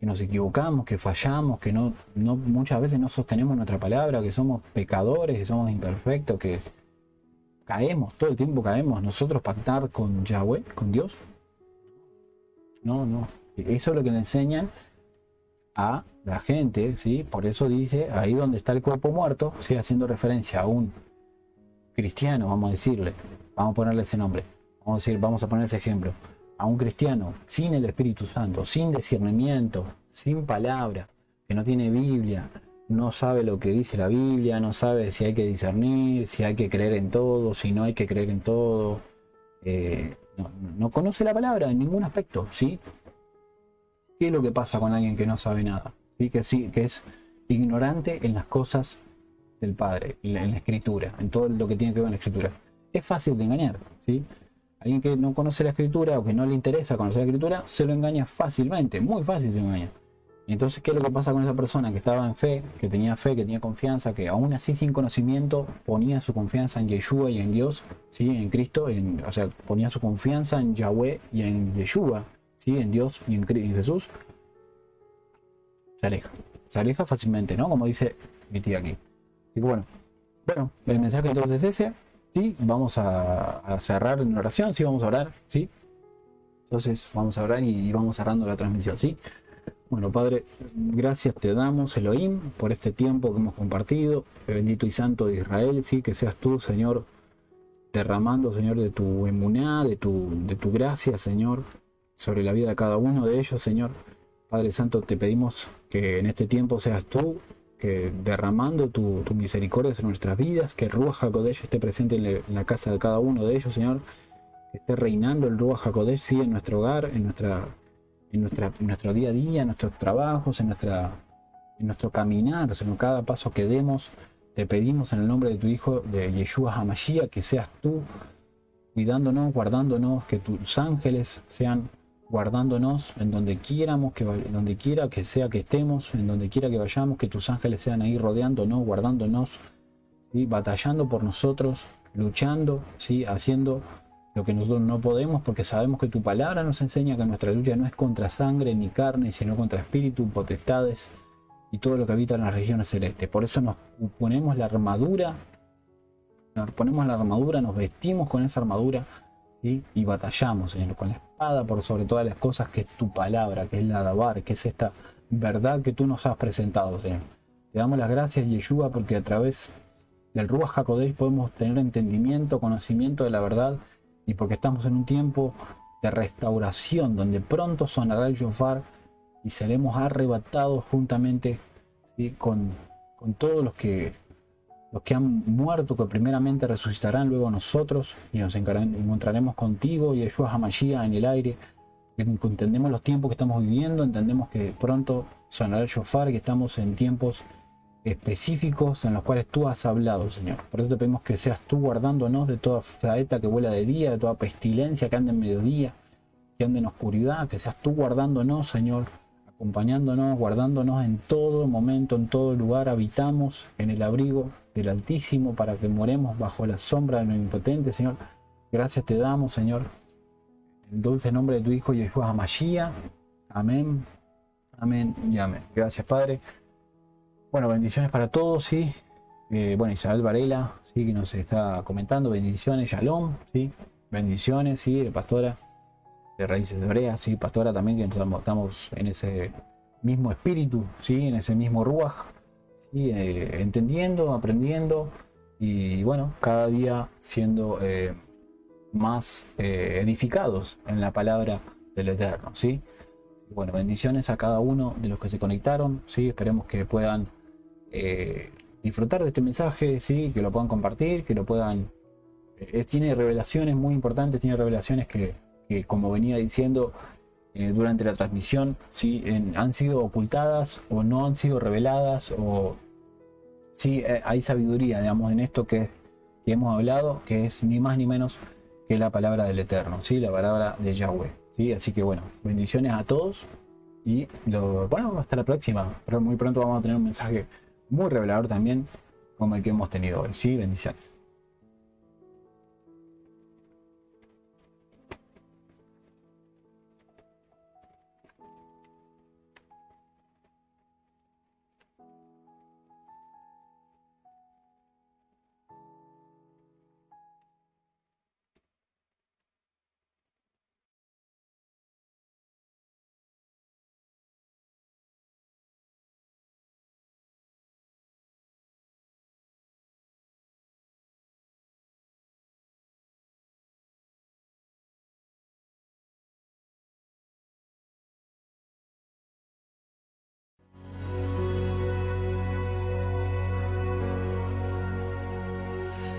nos equivocamos, que fallamos, que no muchas veces no sostenemos nuestra palabra, que somos pecadores, que somos imperfectos, que caemos, todo el tiempo caemos, nosotros pactar con Yahweh, con Dios. No. Eso es lo que le enseñan a la gente, ¿sí? Por eso dice, ahí donde está el cuerpo muerto, ¿sí? Haciendo referencia a un cristiano, vamos a decirle, vamos a ponerle ese nombre, vamos a poner ese ejemplo, a un cristiano sin el Espíritu Santo, sin discernimiento, sin palabra, que no tiene Biblia, no sabe lo que dice la Biblia, no sabe si hay que discernir, si hay que creer en todo, si no hay que creer en todo. No conoce la palabra en ningún aspecto, ¿sí? ¿Qué es lo que pasa con alguien que no sabe nada? ¿Sí? Que es ignorante en las cosas del Padre, en la Escritura, en todo lo que tiene que ver con la Escritura. Es fácil de engañar, ¿sí? Alguien que no conoce la escritura o que no le interesa conocer la escritura, se lo engaña fácilmente, muy fácil se lo engaña. Y entonces, ¿qué es lo que pasa con esa persona que estaba en fe, que tenía confianza, que aún así sin conocimiento ponía su confianza en Yeshua y en Dios, ¿sí? En Cristo, o sea, ponía su confianza en Yahweh y en Yeshua, ¿sí? En Dios y en Jesús? Se aleja fácilmente, ¿no? Como dice mi tía aquí. Así que bueno, el mensaje entonces es ese, ¿sí? Vamos a cerrar en oración, ¿sí? Vamos a orar, ¿sí? Entonces vamos a orar y vamos cerrando la transmisión, ¿sí? Bueno, Padre, gracias te damos, Elohim, por este tiempo que hemos compartido. Bendito y santo de Israel, sí, que seas tú, Señor, derramando, Señor, de tu emuná, de tu gracia, Señor, sobre la vida de cada uno de ellos, Señor. Padre Santo, te pedimos que en este tiempo seas tú, que derramando tu misericordia en nuestras vidas, que el Ruach HaKodesh esté presente en la casa de cada uno de ellos, Señor, que esté reinando el Ruach HaKodesh, sí, en nuestro hogar, en nuestro día a día, en nuestros trabajos, en nuestro caminar, en cada paso que demos. Te pedimos en el nombre de tu Hijo, de Yeshua HaMashiach, que seas tú cuidándonos, guardándonos, que tus ángeles sean guardándonos en donde quieramos, donde quiera que sea que estemos, en donde quiera que vayamos, que tus ángeles sean ahí rodeándonos, guardándonos, ¿sí? Batallando por nosotros, luchando, ¿sí? Haciendo lo que nosotros no podemos, porque sabemos que tu palabra nos enseña que nuestra lucha no es contra sangre ni carne, sino contra espíritu, potestades y todo lo que habita en las regiones celestes. Por eso nos ponemos la armadura, nos vestimos con esa armadura, ¿sí? Y batallamos, Señor, con la espada por sobre todas las cosas, que es tu palabra, que es la Dabar, que es esta verdad que tú nos has presentado, Señor. Te damos las gracias, Yeshua, porque a través del Ruach HaKodesh podemos tener entendimiento, conocimiento de la verdad, y porque estamos en un tiempo de restauración, donde pronto sonará el shofar y seremos arrebatados juntamente, ¿sí? con todos los que han muerto, que primeramente resucitarán luego nosotros, y nos encontraremos contigo, y Yeshua HaMashiach, en el aire. Entendemos los tiempos que estamos viviendo, entendemos que pronto sonará el shofar, que estamos en tiempos específicos en los cuales tú has hablado, Señor. Por eso te pedimos que seas tú guardándonos de toda saeta que vuela de día, de toda pestilencia que anda en mediodía, que anda en oscuridad, que seas tú guardándonos, Señor, acompañándonos, guardándonos en todo momento, en todo lugar. Habitamos en el abrigo del Altísimo para que moremos bajo la sombra del Omnipotente, Señor. Gracias te damos, Señor, en el dulce nombre de tu Hijo Yeshua HaMashiach. Amén, amén y amén. Gracias, Padre. Bueno, bendiciones para todos, ¿sí? Bueno, Isabel Varela, ¿sí? Que nos está comentando. Bendiciones, Shalom, ¿sí? Bendiciones, ¿sí? Pastora de Raíces Hebreas, ¿sí? Pastora también, que estamos en ese mismo espíritu, ¿sí? En ese mismo Ruach, ¿sí? Entendiendo, aprendiendo y bueno, cada día siendo más edificados en la palabra del Eterno, ¿sí? Bueno, bendiciones a cada uno de los que se conectaron, ¿sí? Esperemos que puedan disfrutar de este mensaje, ¿sí? Que lo puedan compartir, que lo puedan... tiene revelaciones muy importantes, tiene revelaciones que como venía diciendo durante la transmisión, ¿sí? Han sido ocultadas o no han sido reveladas, o sí, hay sabiduría, digamos, en esto que hemos hablado, que es ni más ni menos que la palabra del Eterno, ¿sí? La palabra de Yahweh, ¿sí? Así que bueno, bendiciones a todos y bueno, hasta la próxima. Pero muy pronto vamos a tener un mensaje muy revelador también, como el que hemos tenido hoy, ¿sí? Bendiciones.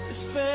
Espera.